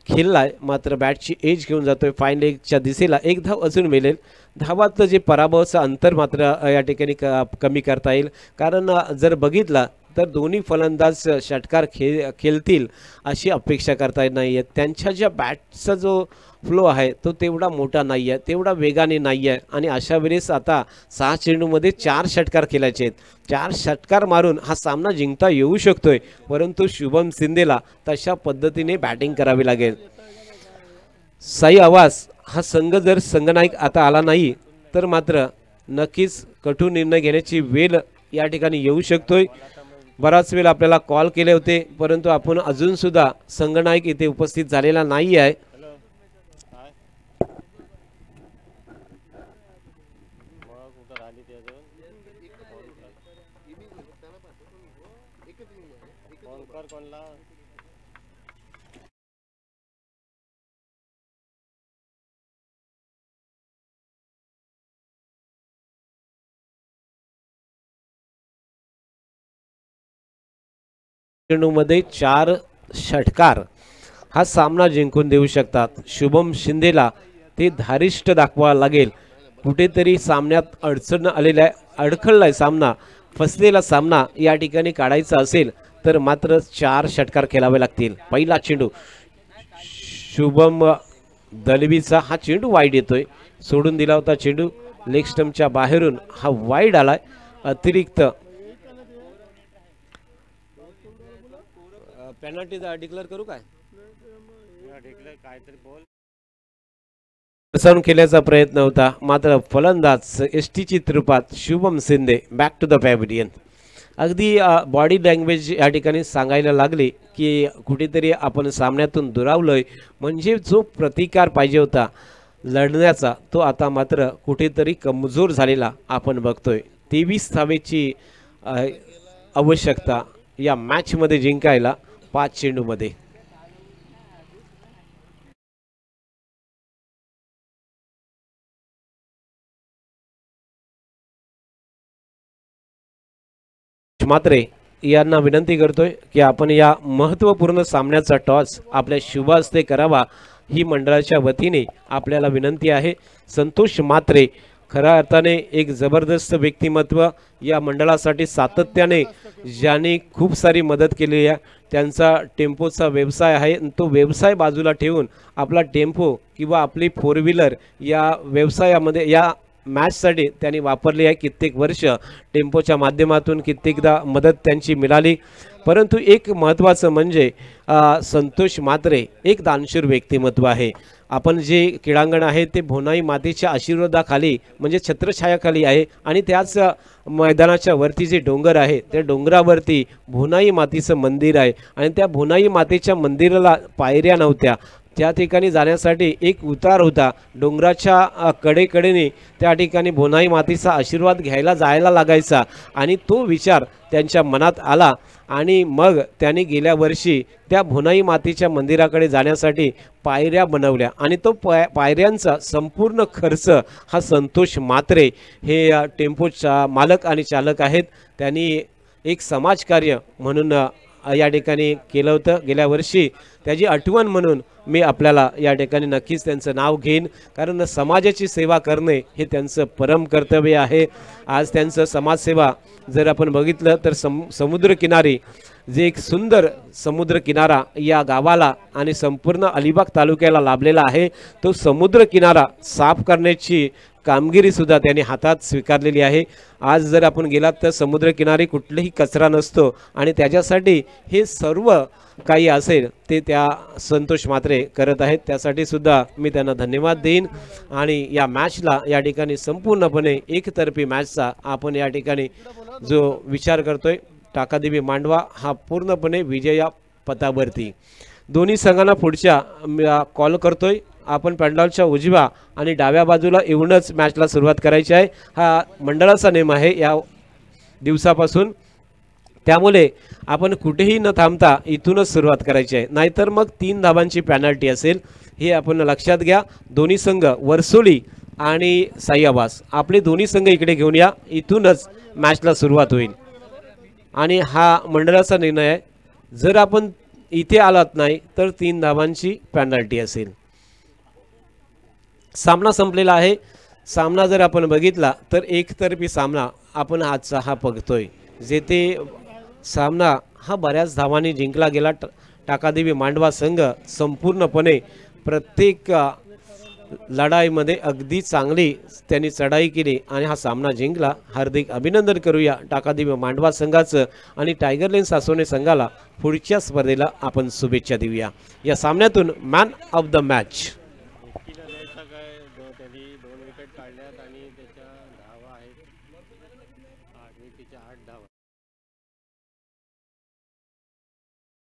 खेळलाय, मात्र बॅटची एज घेऊन जातोय. फाईन लेगच्या दिशेला एक धाव अजून मिळेल. धावातलं जे पराभवाचं अंतर मात्र या ठिकाणी कमी करता येईल, कारण जर बघितला तर दोन्ही फलंदाज षटकार खेळतील अशी अपेक्षा करता येत नाही आहे. त्यांच्या ज्या बॅटचा जो फ्लो आहे तो तेवढा मोठा नाही आहे, तेवढा वेगाने नाही आहे आणि अशा वेळेस आता 6 चेंडूमध्ये 4 षटकार खेळायचे आहेत. 4 षटकार मारून हा सामना जिंकता येऊ शकतोय, परंतु शुभम शिंदेला तशा पद्धतीने बॅटिंग करावी लागेल. साई आवाज हा संघ जर संघनायक आता आला नाही तर मात्र नक्कीच कठोर निर्णय घेण्याची वेळ या ठिकाणी येऊ शकतोय. बराच वेळ आपल्याला कॉल केले होते, परंतु आपण अजून सुद्धा संघनायक इथे उपस्थित झालेला नाही आहे. चेंडूमध्ये 4 षटकार हा सामना जिंकून देऊ शकतात. शुभम शिंदेला ते धारिष्ट दाखवावं लागेल. कुठेतरी सामन्यात अडचण आलेला आहे, अडखळलाय सामना, फसलेला सामना या ठिकाणी काढायचा असेल तर मात्र 4 षटकार खेळावे लागतील. पहिला चेंडू शुभम दलवीचा, हा चेंडू वाईड येतोय, सोडून दिला होता चेंडू लेग स्टंपच्या बाहेरून, हा वाईड आलाय. अतिरिक्त पेनल्टी डिक्लेअर करू काय? फसवून केल्याचा प्रयत्न होता, मात्र फलंदाज एसटीची रूपात Shubham Shinde back to the pavilion. अगदी बॉडी लँग्वेज या ठिकाणी सांगायला लागली की कुठेतरी आपण सामन्यातून दुरावलोय, म्हणजे जो प्रतिकार पाहिजे होता लढण्याचा तो आता मात्र कुठेतरी कमजोर झालेला आपण बघतोय. 23 धावेची आवश्यकता या मॅचमध्ये जिंकायला 5 चेंडूमध्ये. मात्रे यांना विनंती करतोय की आपण या महत्त्वपूर्ण सामन्याचा टॉस आपल्या शुभ हस्ते करावा, ही मंडळाच्या वतीने आपल्याला विनंती आहे. संतोष मात्रे खऱ्या अर्थाने एक जबरदस्त व्यक्तिमत्व, या मंडळासाठी सातत्याने ज्यांनी खूप सारी मदत केली आहे. त्यांचा टेम्पोचा व्यवसाय आहे, तो व्यवसाय बाजूला ठेवून आपला टेम्पो किंवा आपली 4 व्हीलर या व्यवसायामध्ये, या मॅचसाठी त्यांनी वापरली आहे। कित्येक वर्ष टेम्पोच्या माध्यमातून कित्येकदा मदत त्यांची मिळाली, परंतु एक महत्त्वाचं म्हणजे संतोष म्हात्रे एक दानशूर व्यक्तिमत्व आहे। आपण जे क्रीडांगण आहे ते भोनाई मातेच्या आशीर्वादाखाली म्हणजे छत्रछायाखाली आहे आणि त्याच मैदानाच्या वरती जे डोंगर आहे त्या डोंगरावरती भोनाई मातेचं मंदिर आहे आणि त्या भोनाई मातेच्या मंदिराला पायऱ्या नव्हत्या। त्या ठिकाणी जाण्यासाठी एक उतार होता, डोंगराच्या कडेकडेने त्या ठिकाणी भोनाई मातेचा आशीर्वाद घ्यायला जायला लागायचा आणि तो विचार त्यांच्या मनात आला आणि मग त्यांनी गेल्या वर्षी त्या भोनाई मातेच्या मंदिराकडे जाण्यासाठी पायऱ्या बनवल्या आणि तो पायऱ्यांचा संपूर्ण खर्च हा संतोष म्हात्रे हे टेम्पोचा मालक आणि चालक आहेत। त्यांनी एक समाजकार्य म्हणून या ठिकाणी केलं होतं गेल्या वर्षी। त्याची आठवण म्हणून मी आपल्याला या ठिकाणी नक्कीच त्यांचं नाव घेईन, कारण समाजाची सेवा करणे हे त्यांचं परम कर्तव्य आहे। आज त्यांचं समाजसेवा जर आपण बघितलं तर समुद्रकिनारी जे एक सुंदर समुद्रकिनारा या गावाला आणि संपूर्ण अलिबाग तालुक्याला लाभलेला आहे, तो समुद्रकिनारा साफ करण्याची कामगिरी सुद्धा त्यांनी हातात स्वीकारलेली आहे। आज जर आपण गेलात तर समुद्रकिनारी कुठलेही कचरा नसतो आणि त्याच्यासाठी हे सर्व काही असेल ते त्या संतोष म्हात्रे करत आहेत, त्यासाठी सुद्धा मी त्यांना धन्यवाद देईन। आणि या मॅचला या ठिकाणी संपूर्णपणे एकतर्फी मॅचचा आपण या ठिकाणी जो विचार करतोय, टाकादेवी मांडवा हा पूर्णपणे विजया पथावरती। दोन्ही संघांना पुढच्या कॉल करतोय आपण पॅन्डॉलच्या उजव्या आणि डाव्या बाजूला येऊनच मॅचला सुरुवात करायची आहे, हा मंडळाचा नियम आहे या दिवसापासून। त्यामुळे आपण कुठेही न थांबता इथूनच सुरुवात करायची आहे, नाहीतर मग 3 धावांची पेनल्टी असेल, हे आपण लक्षात घ्या। दोन्ही संघ वरसोली आणि साईआबास आपले दोन्ही संघ इकडे घेऊन या, इथूनच मॅचला सुरुवात होईल आणि हा मंडळाचा निर्णय आहे। जर आपण इथे आलात नाही तर 3 धावांची पेनल्टी असेल। सामना संपलेला आहे। सामना जर आपण बघितला तर एकतर्फी सामना आपण आजचा हा बघतोय, जेथे सामना हा बऱ्याच धावांनी जिंकला गेला। टाकादेवी मांडवा संघ संपूर्णपणे प्रत्येक लढाईमध्ये अगदी चांगली त्यांनी चढाई केली आणि हा सामना जिंकला। हार्दिक अभिनंदन करूया टाकादेवी मांडवा संघाचं आणि टायगर लेन सासोने संघाला पुढच्या स्पर्धेला आपण शुभेच्छा देऊया। या सामन्यातून मॅन ऑफ द मॅच त्यांनी 2 विकेट काढल्यात आणि त्याच्या धावा आहेत 8 धावा।